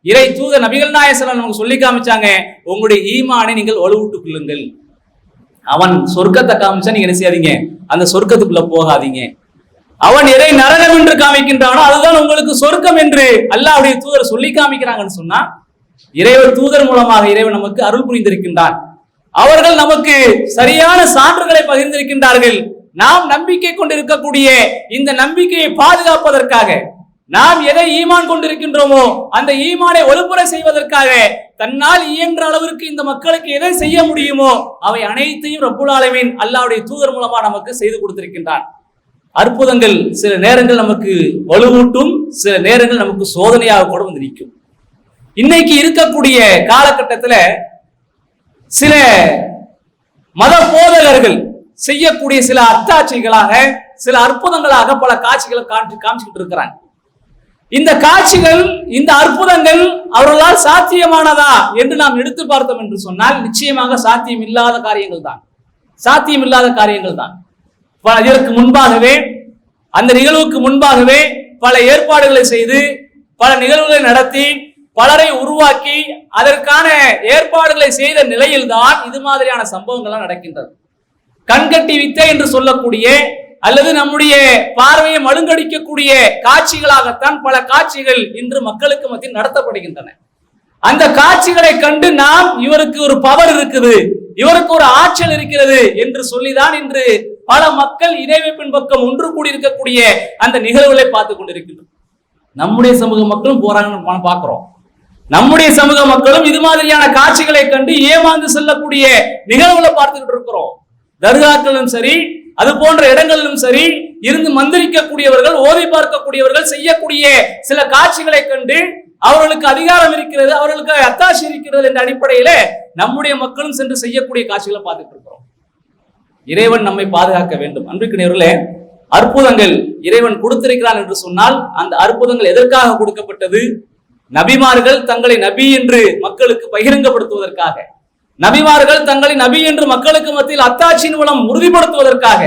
இறை தூதர் நபிகள் நாயகம் ஸல்லல்லாஹு அலைஹி வஸல்லம் நமக்கு சொல்லி காமிச்சாங்க, உங்களுடைய ஈமானை நீங்கள் வலுவூட்டிக் கொள்ளுங்கள். அவன் சொர்க்கத்தை காமிச்சா நீங்க என்ன செய்யாதீங்க, அந்த சொர்க்கத்துக்குள்ள போகாதீங்க. அவன் எதை நரகம் என்று காமிக்கின்றானோ அதுதான் உங்களுக்கு சொர்க்கம் என்று அல்லாஹ்வுடைய தூதர் சொல்லி காமிக்கிறாங்கன்னு சொன்னா, இறைவன் தூதர் மூலமாக இறைவன் நமக்கு அருள் புரிந்திருக்கின்றான். அவர்கள் நமக்கு சரியான சான்றுகளை பகிர்ந்திருக்கின்றார்கள். நாம் நம்பிக்கை கொண்டிருக்கக்கூடிய இந்த நம்பிக்கையை பாதுகாப்பதற்காக, நாம் எதை ஈமான் கொண்டிருக்கின்றோமோ அந்த ஈமானை ஒழுப்புறை செய்வதற்காக தன்னால் இயன்ற அளவிற்கு இந்த மக்களுக்கு எதை செய்ய முடியுமோ அவை அனைத்தையும் ரப்புல் ஆலமீன் அல்லாஹ்வுடைய தூதர் மூலமா நமக்கு செய்து கொடுத்திருக்கின்றான். அற்புதங்கள் சில நேரங்கள் நமக்கு வலுவூட்டும், சில நேரங்கள் நமக்கு சோதனையாக கூட வந்து நிற்கும். இன்னைக்கு இருக்கக்கூடிய காலகட்டத்தில் சில மத போதகர்கள் செய்யக்கூடிய சில அத்தாட்சிகளாக, சில அற்புதங்களாக பல காட்சிகளை காமிச்சுக்கிட்டு இருக்கிறாங்க. இந்த காட்சிகள், இந்த அற்புதங்கள் அவர்களால் சாத்தியமானதா என்று நாம் எடுத்து பார்த்தோம் என்று சொன்னால் நிச்சயமாக சாத்தியம் இல்லாத காரியங்கள் தான். இதற்கு முன்பாகவே, அந்த நிகழ்வுக்கு முன்பாகவே பல ஏற்பாடுகளை செய்து, பல நிகழ்வுகளை நடத்தி, பலரை உருவாக்கி அதற்கான ஏற்பாடுகளை செய்த நிலையில்தான் இது மாதிரியான சம்பவங்கள்லாம் நடக்கின்றது. கண்கட்டி வித்தை என்று சொல்லக்கூடிய அல்லது நம்முடைய பார்வையை மழுங்கடிக்கக்கூடிய காட்சிகளாகத்தான் பல காட்சிகள் இன்று மக்களுக்கு மத்தியில் நடத்தப்படுகின்றன. அந்த காட்சிகளை கண்டு நாம் இவருக்கு ஒரு பவர் இருக்குது, இவருக்கு ஒரு ஆற்றல் இருக்கிறது என்று சொல்லிதான் இன்று பல மக்கள் இறைவைப்பின் பக்கம் ஒன்று கூடி இருக்கக்கூடிய அந்த நிகழ்வுகளை பார்த்து கொண்டிருக்கின்றோம். நம்முடைய சமூக மக்களும் போறாங்கன்னு பார்க்கிறோம். நம்முடைய சமூக மக்களும் இது மாதிரியான காட்சிகளை கண்டு ஏமாந்து செல்லக்கூடிய நிகழ்வுகளை பார்த்துக்கிட்டு இருக்கிறோம். தர்காக்களும் சரி, அது போன்ற இடங்களிலும் சரி இருந்து மந்திரிக்கக்கூடியவர்கள், ஓதி பார்க்கக்கூடியவர்கள் செய்யக்கூடிய சில காட்சிகளை கண்டு அவர்களுக்கு அதிகாரம் இருக்கிறது, அவர்களுக்கு அத்தாட்சி இருக்கிறது என்ற அடிப்படையில நம்முடைய மக்களும் சென்று செய்யக்கூடிய காட்சிகளை பார்த்துட்டு இருக்கிறோம். இறைவன் நம்மை பாதுகாக்க வேண்டும். அன்பிற்குரியவர்களே, அற்புதங்கள் இறைவன் கொடுத்திருக்கிறான் என்று சொன்னால் அந்த அற்புதங்கள் எதற்காக கொடுக்கப்பட்டது? நபிமார்கள் தங்களை நபி என்று மக்களுக்கு பகிரங்கப்படுத்துவதற்காக, நபிமார்கள் தங்களை நபி என்று மக்களுக்கு மத்தியில் அத்தாட்சியின் மூலம் உறுதிப்படுத்துவதற்காக,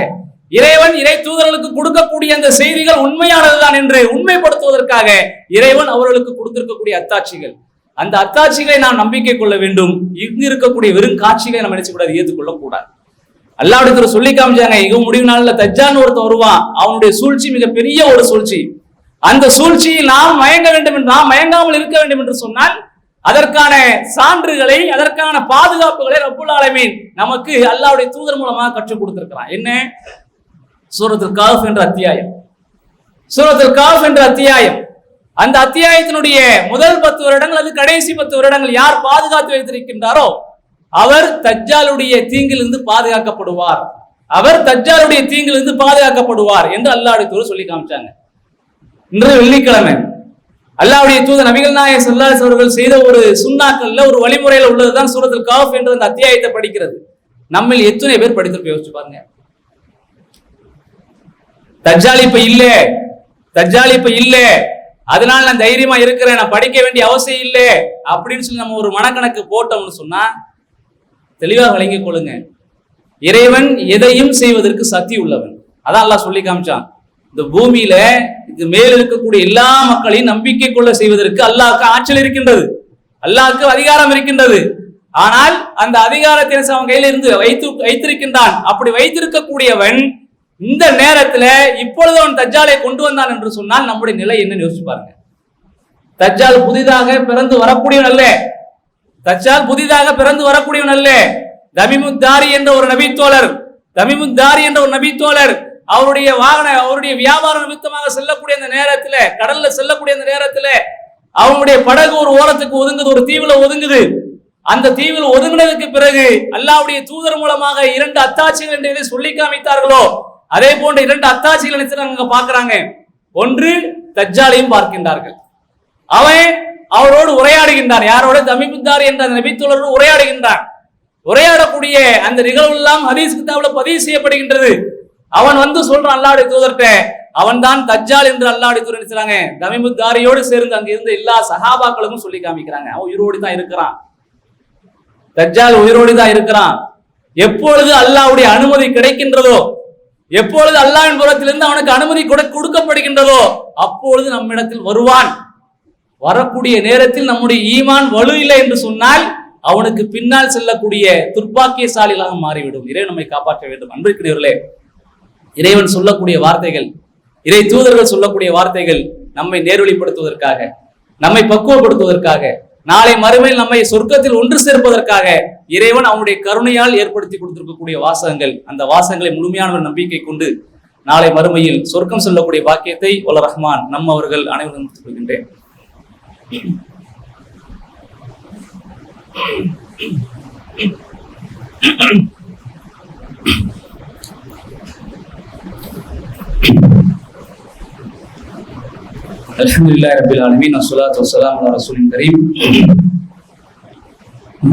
இறைவன் இறை தூதர்களுக்கு கொடுக்கக்கூடிய அந்த செய்திகள் உண்மையானதுதான் என்று உண்மைப்படுத்துவதற்காக இறைவன் அவர்களுக்கு கொடுத்திருக்கக்கூடிய அத்தாட்சிகள். அந்த அத்தாட்சிகளை நாம் நம்பிக்கை கொள்ள வேண்டும். இங்கு இருக்கக்கூடிய வெறும் காட்சிகளை நம்ம நினைச்சக்கூடாது, ஏற்றுக்கொள்ள கூடாது. அல்லாஹ்வுடைய சொல்லி காமிச்சாங்க, இங்க முடிவு நாளில் தஜ்ஜால்னு ஒருத்தன் வருவான், அவனுடைய சூழ்ச்சி மிகப்பெரிய ஒரு சூழ்ச்சி. அந்த சூழ்ச்சியில் நாம் மயங்க வேண்டும் என்று, நாம் மயங்காமல் இருக்க வேண்டும் என்று சொன்னால் அதற்கான சான்றுகளை, அதற்கான பாதுகாப்புகளை ரப்புல் ஆலமீன் நமக்கு அல்லாஹ்வுடைய தூதர் மூலமாக கற்றுக் கொடுத்திருக்கிறான். என்ன? சூரத்துல் கஹ்ஃப் என்ற அத்தியாயம். சூரத்துல் கஹ்ஃப் என்ற அத்தியாயம், அந்த அத்தியாயத்தினுடைய முதல் 10 வருடங்கள், அது கடைசி 10 வருடங்கள் யார் பாதுகாத்து வைத்திருக்கின்றாரோ அவர் தஜ்ஜாலுடைய தீங்கிலிருந்து பாதுகாக்கப்படுவார், அவர் தஜ்ஜாலுடைய தீங்கிலிருந்து பாதுகாக்கப்படுவார் என்று அல்லாஹ்வுடைய தூதர் சொல்லி காமிச்சாங்க. இன்று வெள்ளிக்கிழமை அல்லாஹ்வுடைய தூதர் நபிகள் நாயகம் ஸல்லல்லாஹு அலைஹி அவர்கள் செய்த ஒரு சுன்னாக்கள்ல, ஒரு வழிமுறையில உள்ளதுதான் சூரத்துல் கஹ்ஃப் என்ற அந்த அத்தியாயத்தை படிக்கிறது. நம்மில் எத்தனை பேர் படித்து யோசிச்சு பாருங்க. தஜ்ஜால் இப்ப இல்ல, அதனால நான் தைரியமா இருக்கிறேன், நான் படிக்க வேண்டிய அவசியம் இல்லை அப்படின்னு சொல்லி நம்ம ஒரு மனக்கணக்கு போட்டோம்னு சொன்னா தெளிவாக விளங்கிக் கொள்ளுங்க. இறைவன் எதையும் செய்வதற்கு சக்தி உள்ளவன். அதான் அல்லாஹ் சொல்லி காமிச்சான். இந்த பூமியில இது மேல் இருக்கக்கூடிய எல்லா மக்களையும் நம்பிக்கை கொள்ள செய்வதற்கு அல்லாஹ்வுக்கு ஆற்றல் இருக்கின்றது, அல்லாஹ்வுக்கு அதிகாரம் இருக்கின்றது. ஆனால் அந்த அதிகாரத்தை அவன் கையில இருந்து வைத்திருக்கின்றான். அப்படி வைத்திருக்கக்கூடியவன் இந்த நேரத்துல இப்பொழுது அவன் தஜ்ஜாலை கொண்டு வந்தான் என்று சொன்னால் நம்முடைய நிலை என்ன யோசிச்சு பாருங்க. தஜ்ஜால் புதிதாக பிறந்து வரக்கூடியவன் அல்ல, தஜ்ஜால் புதிதாக பிறந்து வரக்கூடியவன் அல்ல. தமிமுத்தாரி என்ற ஒரு நபித்தோழர் அவருடைய அவருடைய வியாபார நிமித்தமாக செல்லக்கூடிய அந்த நேரத்துல, கடல்ல செல்லக்கூடிய அந்த நேரத்துல அவங்களுடைய படகு ஒரு ஓரத்துக்கு ஒதுங்குது, ஒரு தீவுல ஒதுங்குது. அந்த தீவில் ஒதுங்கினதுக்கு பிறகு அல்லாஹ்வுடைய தூதர் மூலமாக 2 அத்தாட்சிகள் என்று சொல்லி காமித்தார்களோ அதே போன்ற 2 அத்தாட்சிகள் அங்க பாக்குறாங்க. ஒன்று, தஜ்ஜாலையும் பார்க்கின்றார்கள். அவன் அவரோடு உரையாடுகின்றான். யாரோட? தமிமுத்தாரி என்ற அந்த நபித்தோழரோடு உரையாடுகின்றான். உரையாடக்கூடிய அந்த நிகழ்வு எல்லாம் ஹதீஸ் கிதாபுல பதிவு செய்யப்படுகின்றது. அவன் வந்து சொல்றான் அல்லாஹ்வுடைய தூதர்கிட்ட, அவன் தான் தஜ்ஜால் என்று அல்லாஹ்வுடைய தூதர் நினைச்சாங்க. தமிமுத்தாரியோடு சேர்ந்து அங்க இருந்த எல்லா சஹாபாக்களுக்கும் சொல்லி காமிக்கிறாங்க, அவன் உயிரோடு தான் இருக்கிறான், தஜ்ஜால் உயிரோடு தான் இருக்கிறான். எப்பொழுது அல்லாஹ்வுடைய அனுமதி கிடைக்கின்றதோ, எப்பொழுது அல்லாஹ்வின் புறத்திலிருந்து அவனுக்கு அனுமதி கொடுக்கப்படுகின்றதோ அப்பொழுது நம்மிடத்தில் வருவான். வரக்கூடிய நேரத்தில் நம்முடைய ஈமான் வலு இல்லை என்று சொன்னால் அவனுக்கு பின்னால் செல்லக்கூடிய துர்பாக்கியசாலிகளாக மாறிவிடும். இறைவன் நம்மை காப்பாற்ற வேண்டும். அன்பிற்குரியவர்களே, இறைவன் சொல்லக்கூடிய வார்த்தைகள், இறை தூதர்கள் சொல்லக்கூடிய வார்த்தைகள் நம்மை நேர்வழிப்படுத்துவதற்காக, நம்மை பக்குவப்படுத்துவதற்காக, நாளை மறுமையில் நம்மை சொர்க்கத்தில் ஒன்று சேர்ப்பதற்காக இறைவன் அவனுடைய கருணையால் ஏற்படுத்தி கொடுத்திருக்கக்கூடிய வாசகங்கள். அந்த வாசகங்களை முழுமையான நம்பிக்கை கொண்டு நாளை மறுமையில் சொர்க்கம் சொல்லக்கூடிய பாக்கியத்தை வல்ல ரஹ்மான் நம் அவர்கள் அனைவரும் கொடுத்துக் கொள்கின்றேன். அல்ஹம்துலில்லாஹி ரப்பில் ஆலமீன் வஸ்ஸலாத்து வஸ்ஸலாமு அலா ரசூலில் கரீம்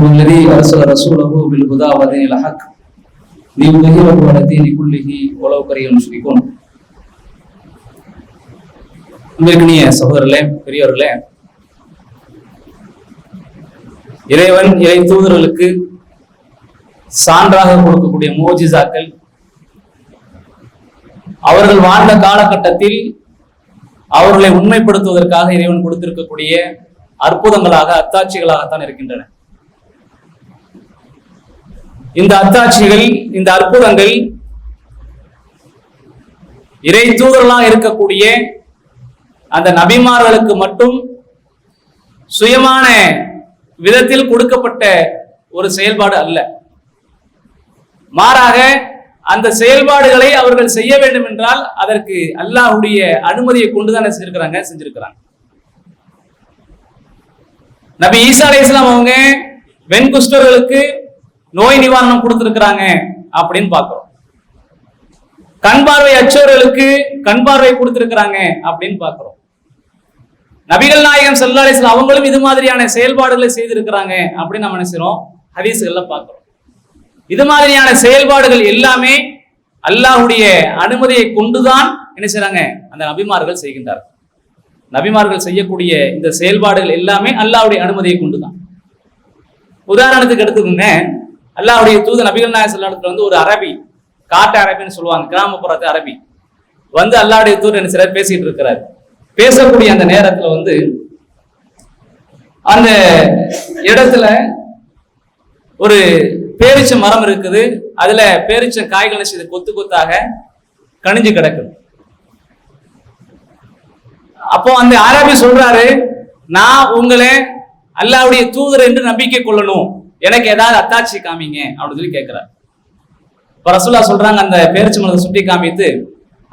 வல்லதி அர்ஸல ரசூலஹு பில் ஹுதா வ தீனில் ஹக் லியுத்ஹிரஹு அலா தீனி குல்லிஹி வலவ் கரிஹல் முஷ்ரிகூன். அன்பிற்கினிய சகோதரர்களே, பெரியவர்களே, இறைவன் இறை தூதர்களுக்கு சான்றாக கொடுக்கக்கூடிய மோஜிசாக்கள் அவர்கள் வாழ்ந்த காலகட்டத்தில் அவர்களை உண்மைப்படுத்துவதற்காக இறைவன் கொடுத்திருக்கக்கூடிய அற்புதங்களாக அத்தாட்சிகளாகத்தான் இருக்கின்றன. இந்த அத்தாட்சிகள், இந்த அற்புதங்கள் இறை தூதர்களாக இருக்கக்கூடிய அந்த நபிமார்களுக்கு மட்டும் சுயமான விதத்தில் கொடுக்கப்பட்ட ஒரு செயல்பாடு அல்ல. மாறாக அந்த செயல்பாடுகளை அவர்கள் செய்ய வேண்டும் என்றால் அதற்கு அல்லாஹ்வுடைய அனுமதியை கொண்டுதான் செஞ்சிருக்கிறாங்க. நபி ஈசா அலைஹிஸ்ஸலாம் அவங்க வெண்குஷ்டர்களுக்கு நோய் நிவாரணம் கொடுத்திருக்கிறாங்க அப்படின்னு பார்க்கிறோம். கண் பார்வை அற்றவர்களுக்கு கண் பார்வை கொடுத்திருக்கிறாங்க அப்படின்னு பார்க்கிறோம். நபிகள் நாயகம் ஸல்லல்லாஹு அலைஹி வஸல்லம் அவங்களும் இது மாதிரியான செயல்பாடுகளை செய்திருக்கிறாங்க அப்படின்னு நம்ம நினைக்கிறோம், ஹதீஸ்கள்ல பார்க்கிறோம். இது மாதிரியான செயல்பாடுகள் எல்லாமே அல்லாஹ்வுடைய அனுமதியை கொண்டுதான் என்ன செய்றாங்க, அந்த நபிமார்கள் செய்கின்றார்கள். நபிமார்கள் செய்யக்கூடிய இந்த செயல்பாடுகள் எல்லாமே அல்லாஹ்வுடைய அனுமதியை கொண்டுதான். உதாரணத்துக்கு எடுத்துக்கோங்க, அல்லாஹ்வுடைய தூதர் நபிகள் நாயகம் ஸல்லல்லாஹு அலைஹி வஸல்லம் வந்து ஒரு அரபி, காட்டு அரபின்னு சொல்லுவாங்க, கிராமப்புறத்து அரபி வந்து அல்லாஹ்வுடைய தூதர் என்ன செய்றார், பேசிட்டு இருக்கிறார். பேசக்கூடிய அந்த நேரத்துல வந்து அந்த இடத்துல ஒரு பேரிச்ச மரம் இருக்குது. அதுல பேரிச்ச காய்களை செய்து கொத்து கொத்தாக கணிஞ்சு கிடக்குது. அப்போ அந்த அரபி சொல்றாரு, நான் உங்களை அல்லாஹ்வுடைய தூதர் என்று நம்பிக்கை கொள்ளணும், எனக்கு ஏதாவது அத்தாட்சி காமிங்க அப்படின்னு சொல்லி கேட்கிறார். இப்ப ரசூலுல்லாஹ் சொல்றாங்க, அந்த பேரிச்ச மரத்தை சுட்டி காமித்து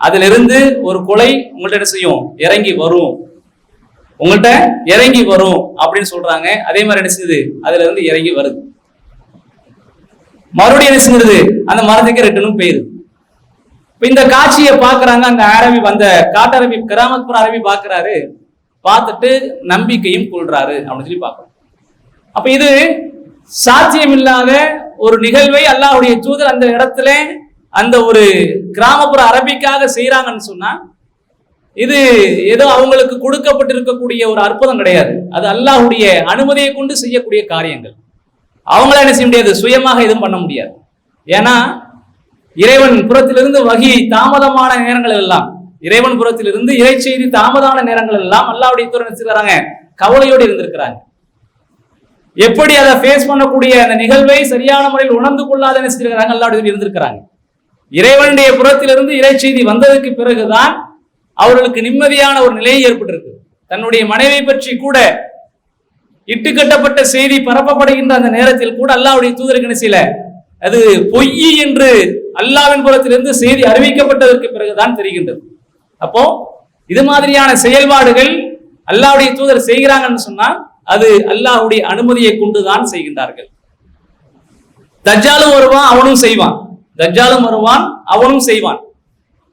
அதுல இருந்து ஒரு கொலை உங்கள்ட்ட என்ன செய்யும், இறங்கி வரும், உங்கள்கிட்ட இறங்கி வரும் அப்படின்னு சொல்றாங்க. அதே மாதிரி என்ன செய்யுது, அதுல இருந்து இறங்கி வருது. மறுபடியும் என்ன செஞ்சிருது, அந்த மரத்துக்கு ரிட்டனும் போயிருது. இப்ப இந்த காட்சியை பாக்குறாங்க அந்த அரபி, அந்த காட்டரபி, கிராமப்புற அரபி பாக்குறாரு. பார்த்துட்டு நம்பிக்கையும் கொள்றாரு அப்படின்னு சொல்லி பாக்குறோம். அப்ப இது சாத்தியமில்லாத ஒரு நிகழ்வை அல்லாஹ்வுடைய தூதர் அந்த இடத்துல அந்த ஒரு கிராமப்புற அரபிக்காக செய்யறாங்கன்னு சொன்னா இது ஏதோ அவங்களுக்கு கொடுக்கப்பட்டிருக்கக்கூடிய ஒரு அற்புதம் கிடையாது. அது அல்லாஹ்வுடைய அனுமதியை கொண்டு செய்யக்கூடிய காரியங்கள். அவங்கள என்ன செய்ய முடியாது, சுயமாக எதுவும் பண்ண முடியாது. ஏன்னா இறைவன் புறத்திலிருந்து வகி தாமதமான நேரங்கள் எல்லாம், இறைவன் புறத்திலிருந்து இறை செய்தி தாமதமான நேரங்கள் எல்லாம் அல்லாஹ்வுடைய தூதர் நினைச்சிருக்காங்க, கவலையோடு இருந்திருக்கிறாங்க. எப்படி அதை ஃபேஸ் பண்ணக்கூடிய அந்த நிகழ்வை சரியான முறையில் உணர்ந்து கொள்ளாத நினைச்சிருக்கிறாங்க, அல்லாஹ்வுடைய இருந்திருக்கிறாங்க. இறைவனுடைய புறத்திலிருந்து இறை செய்தி வந்ததுக்கு பிறகுதான் அவர்களுக்கு நிம்மதியான ஒரு நிலை ஏற்பட்டிருக்கு. தன்னுடைய மனைவி பற்றி கூட இட்டுக்கட்டப்பட்ட செய்தி பரப்பப்படுகின்ற அந்த நேரத்தில் கூட அல்லாஹ்வுடைய தூதருக்கு என்ன செய்யல, அது பொய் என்று அல்லாஹ்வின் புறத்திலிருந்து செய்தி அறிவிக்கப்பட்டதற்கு பிறகுதான் தெரிகின்றது. அப்போ இது மாதிரியான செயல்பாடுகள் அல்லாஹ்வுடைய தூதர் செய்கிறாங்கன்னு சொன்னா அது அல்லாஹ்வுடைய அனுமதியை கொண்டுதான் செய்கின்றார்கள். தஜ்ஜாலும் வருவான், அவனும் செய்வான். தஜ்ஜாலும் வருவான், அவனும் செய்வான்.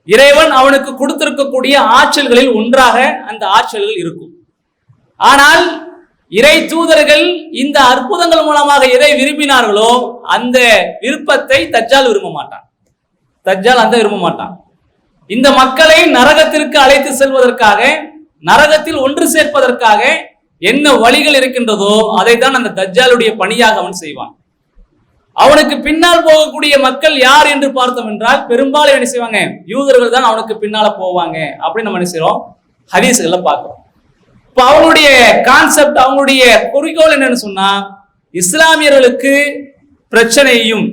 இறைவன் அவனுக்கு கொடுத்திருக்கக்கூடிய ஆற்றல்களில் ஒன்றாக அந்த ஆற்றல்கள் இருக்கும். ஆனால் இறை தூதர்கள் இந்த அற்புதங்கள் மூலமாக எதை விரும்பினார்களோ அந்த விருப்பத்தை தஜ்ஜால் விரும்ப மாட்டான். தஜ்ஜால் அந்த விரும்ப மாட்டான். இந்த மக்களை நரகத்திற்கு அழைத்து செல்வதற்காக, நரகத்தில் ஒன்று சேர்ப்பதற்காக என்ன வழிகள் இருக்கின்றதோ அதைத்தான் அந்த தஜ்ஜாலுடைய பணியாக அவன் செய்வான். அவனுக்கு பின்னால் போகக்கூடிய மக்கள் யார் என்று பார்த்தோம் என்றால் பெரும்பாலும் என்ன செய்வாங்க, யூதர்கள் தான் அவனுக்கு பின்னால போவாங்க அப்படின்னு நம்ம என்ன செய்றோம், ஹதீஸ்களை பார்க்கிறோம். இப்ப அவங்களுடைய கான்செப்ட், அவங்களுடைய குறிக்கோள் என்னன்னு சொன்னா, இஸ்லாமியர்களுக்கு பிரச்சனையையும்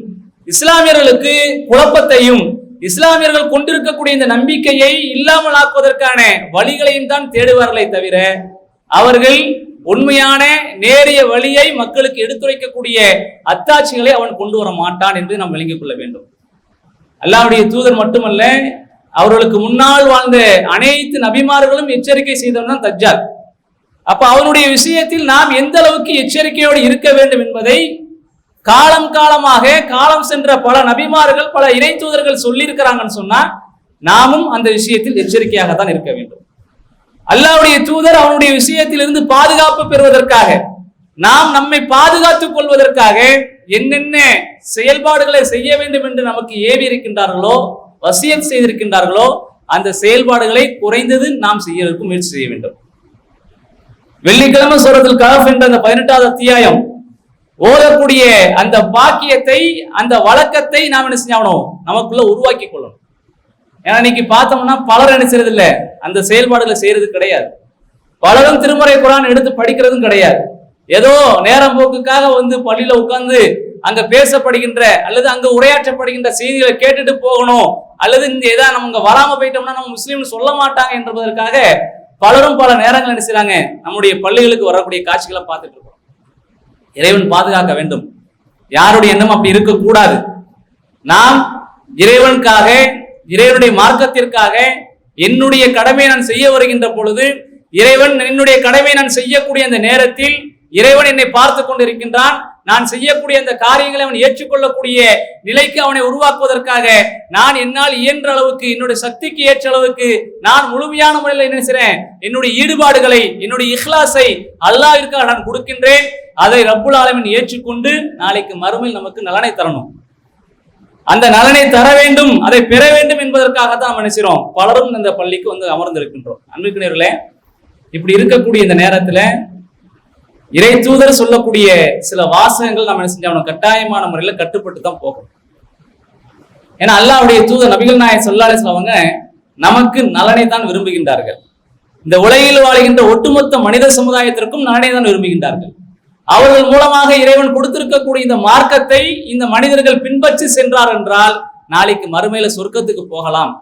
இஸ்லாமியர்களுக்கு குழப்பத்தையும் இஸ்லாமியர்கள் கொண்டிருக்கக்கூடிய இந்த நம்பிக்கையை இல்லாமல் ஆக்குவதற்கான வழிகளையும் தான் தேடுவார்களே தவிர அவர்கள் உண்மையான நேரிய வழியை மக்களுக்கு எடுத்துரைக்கக்கூடிய அத்தாட்சிகளை அவன் கொண்டு வர மாட்டான் என்று நாம் விளங்கிக் கொள்ள வேண்டும். அல்லாஹ்வுடைய தூதர் மட்டுமல்ல, அவர்களுக்கு முன்னால் வாழ்ந்த அனைத்து நபிமார்களும் எச்சரிக்கை செய்தவன் தான் தஜ்ஜால். அப்ப அவனுடைய விஷயத்தில் நாம் எந்த அளவுக்கு எச்சரிக்கையோடு இருக்க வேண்டும் என்பதை காலம் காலமாக காலம் சென்ற பல நபிமார்கள் பல இறை தூதர்கள் சொல்லி இருக்கிறாங்கன்னு சொன்னா நாமும் அந்த விஷயத்தில் எச்சரிக்கையாகத்தான் இருக்க வேண்டும். அல்லாஹ்வுடைய தூதர் அவனுடைய விஷயத்திலிருந்து பாதுகாப்பு பெறுவதற்காக, நாம் நம்மை பாதுகாத்துக் கொள்வதற்காக என்னென்ன செயல்பாடுகளை செய்ய வேண்டும் என்று நமக்கு ஏவி இருக்கின்றார்களோ, வசியத் செய்திருக்கின்றார்களோ, அந்த செயல்பாடுகளை குறைந்தது நாம் செய்யறதுக்கு முயற்சி செய்ய வேண்டும். வெள்ளிக்கிழமை சூரத்துல் கஹஃப் என்ற அந்த 18வது அத்தியாயம் ஓதக்கூடிய அந்த பாக்கியத்தை, அந்த வழக்கத்தை நாம் என்ன செஞ்சணும், நமக்குள்ள உருவாக்கி கொள்ளணும். ஏன்னா இன்னைக்கு பார்த்தோம்னா பலர் என்ன செய்யறது இல்லை, அந்த செயல்பாடுகளை செய்யறது கிடையாது. பலரும் திருமறை குர்ஆன் எடுத்து படிக்கிறதும் கிடையாது. ஏதோ நேரம் போக்குக்காக பள்ளியில உட்கார்ந்து அங்க பேசப்படுகின்ற அல்லது அங்க உரையாற்றப்படுகின்ற செய்திகளை கேட்டுட்டு போகணும், அல்லது இந்த ஏதாவது நம்ம வராம போயிட்டோம்னா நம்ம முஸ்லீம் சொல்ல மாட்டாங்க என்பதற்காக பலரும் பல நேரங்கள் என்ன செய்றாங்க, நம்முடைய பள்ளிகளுக்கு வரக்கூடிய காட்சிகளை பார்த்துட்டு இருக்கோம். இறைவன் பாதுகாக்க வேண்டும். யாருடைய எண்ணம் அப்படி இருக்கக்கூடாது. நாம் இறைவனுக்காக, இறைவனுடைய மார்க்கத்திற்காக என்னுடைய கடமை நான் செய்ய வருகின்ற பொழுது, இறைவன் என்னுடைய கடமை நான் செய்யக்கூடிய அந்த நேரத்தில் இறைவன் என்னை பார்த்து கொண்டிருக்கின்றான். நான் செய்யக்கூடிய அந்த காரியங்களை அவன் ஏற்றுக்கொள்ளக்கூடிய நிலைக்கு அவனை உருவாக்குவதற்காக நான் என்னால் இயன்ற அளவுக்கு, என்னுடைய சக்திக்கு ஏற்ற அளவுக்கு நான் முழுமையான முறையில் என்ன செய்றேன், என்னுடைய ஈடுபாடுகளை, என்னுடைய இஹ்லாஸை அல்லாஹ்விற்காக நான் கொடுக்கின்றேன். அதை ரப்புல் ஆலமீன் ஏற்றுக்கொண்டு நாளைக்கு மறுமையில் நமக்கு நலனை தரணும். அந்த நலனை தர வேண்டும், அதை பெற வேண்டும் என்பதற்காகத்தான் நம்ம நினைக்கிறோம் பலரும் இந்த பள்ளிக்கு அமர்ந்திருக்கின்றோம். அன்புக்குரியவர்களே, இப்படி இருக்கக்கூடிய இந்த நேரத்துல இறை தூதர் சொல்லக்கூடிய சில வாசகங்கள் நம்ம என்ன செஞ்சோம், கட்டாயமான முறையில் கட்டுப்பட்டு தான் போகணும். ஏன்னா அல்லாஹ்வுடைய தூதர் நபிகள் நாயகம் ஸல்லல்லாஹு அலைஹி வஸல்லம் அவங்க நமக்கு நலனை தான் விரும்புகின்றார்கள். இந்த உலகில் வாழ்கின்ற ஒட்டுமொத்த மனித சமுதாயத்திற்கும் நலனை தான் விரும்புகின்றார்கள். அவர்கள் மூலமாக இறைவன் கொடுத்திருக்கக்கூடிய இந்த மார்க்கத்தை இந்த மனிதர்கள் பின்பற்றி சென்றார் என்றால் நாளைக்கு மறுமையில சொர்க்கத்துக்கு போகலாம்.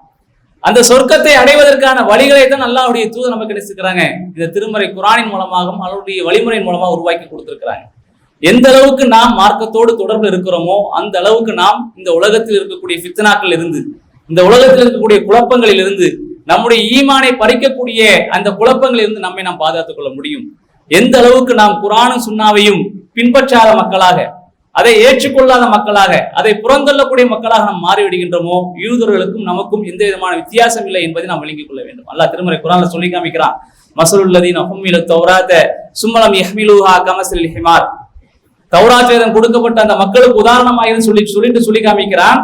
அந்த சொர்க்கத்தை அடைவதற்கான வழிகளை தான் அல்லாஹ்வுடைய தூதர் நமக்கு கிடைச்சிருக்கிறாங்க. இந்த திருமறை குர்ஆனின் மூலமாகவும் அவருடைய வழிமுறையின் மூலமாக உருவாக்கி கொடுத்திருக்கிறாங்க. எந்த அளவுக்கு நாம் மார்க்கத்தோடு தொடர்பு இருக்கிறோமோ அந்த அளவுக்கு நாம் இந்த உலகத்தில் இருக்கக்கூடிய ஃபித்னாக்கள் இருந்து, இந்த உலகத்தில் இருக்கக்கூடிய குழப்பங்களில் இருந்து, நம்முடைய ஈமானை பறிக்கக்கூடிய அந்த குழப்பங்களில் இருந்து நம்மை நாம் பாதுகாத்துக் கொள்ள முடியும். எந்த அளவுக்கு நாம் குர்ஆனும் சுன்னாவையும் பின்பற்றாத மக்களாக, அதை ஏற்றுக்கொள்ளாத மக்களாக, அதை புறந்தள்ளக்கூடிய மக்களாக நாம் மாறிவிடுகின்றோமோ, யூதர்களுக்கும் நமக்கும் எந்த விதமான வித்தியாசம் இல்லை என்பதை நாம் விளங்கிக் கொள்ள வேண்டும். அல்லாஹ் திருமறை குர்ஆன்ல சொல்லி காமிக்கிறான், மஸலுல்லதீன ஹும்மிலத் தௌராத சும்மலம் யஹ்மிலுஹா கமஸலில் ஹிமார். தௌராத் வேதம் கொடுக்கப்பட்ட அந்த மக்களுக்கு உதாரணமாக சொல்லி காமிக்கிறான்.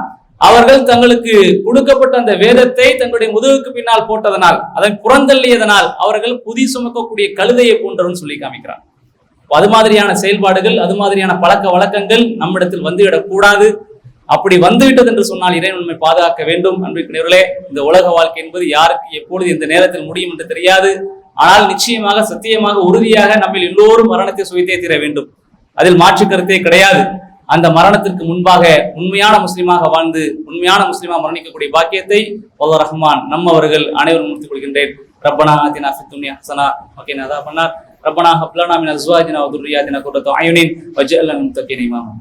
அவர்கள் தங்களுக்கு கொடுக்கப்பட்ட அந்த வேதத்தை தங்களுடைய முதுகுக்கு பின்னால் போட்டதனால், அதை புறந்தள்ளியதனால் அவர்கள் புதி சுமக்கக்கூடிய கழுதையை போன்றவன் சொல்லி காமிக்கிறான். அது மாதிரியான செயல்பாடுகள், அது மாதிரியான பழக்க வழக்கங்கள் நம்மிடத்தில் வந்துவிடக் கூடாது. அப்படி வந்துவிட்டது என்று சொன்னால் இறைவன் நம்மை பாதுகாக்க வேண்டும். அன்பிற்குரியவர்களே, இந்த உலக வாழ்க்கை என்பது யாருக்கு எப்பொழுது எந்த நேரத்தில் முடியும் என்று தெரியாது. ஆனால் நிச்சயமாக, சத்தியமாக, உறுதியாக நம்மில் எல்லோரும் மரணத்தை சுவைத்தே தீர வேண்டும். அதில் மாற்று கருத்தே கிடையாது. அந்த மரணத்திற்கு முன்பாக உண்மையான முஸ்லிமாக வாழ்ந்து உண்மையான முஸ்லிமாக மரணிக்கக்கூடிய பாக்கியத்தை அல்லாஹ் ரஹ்மான் நம்மவர்கள் அனைவரும் முடித்துக் கொள்கின்றேன். ரப்பனா ஆதினா ஃபித் துன்யா ஹஸனா வ கினா அஸாபன்னார். ரப்பனா ஹப் லனா மின் அஸ்வாஜினா வ துர்ரியாத்தினா குர்ரத அயுனின் வஜ்அல்னா மினல் முத்தகீன இமாமா.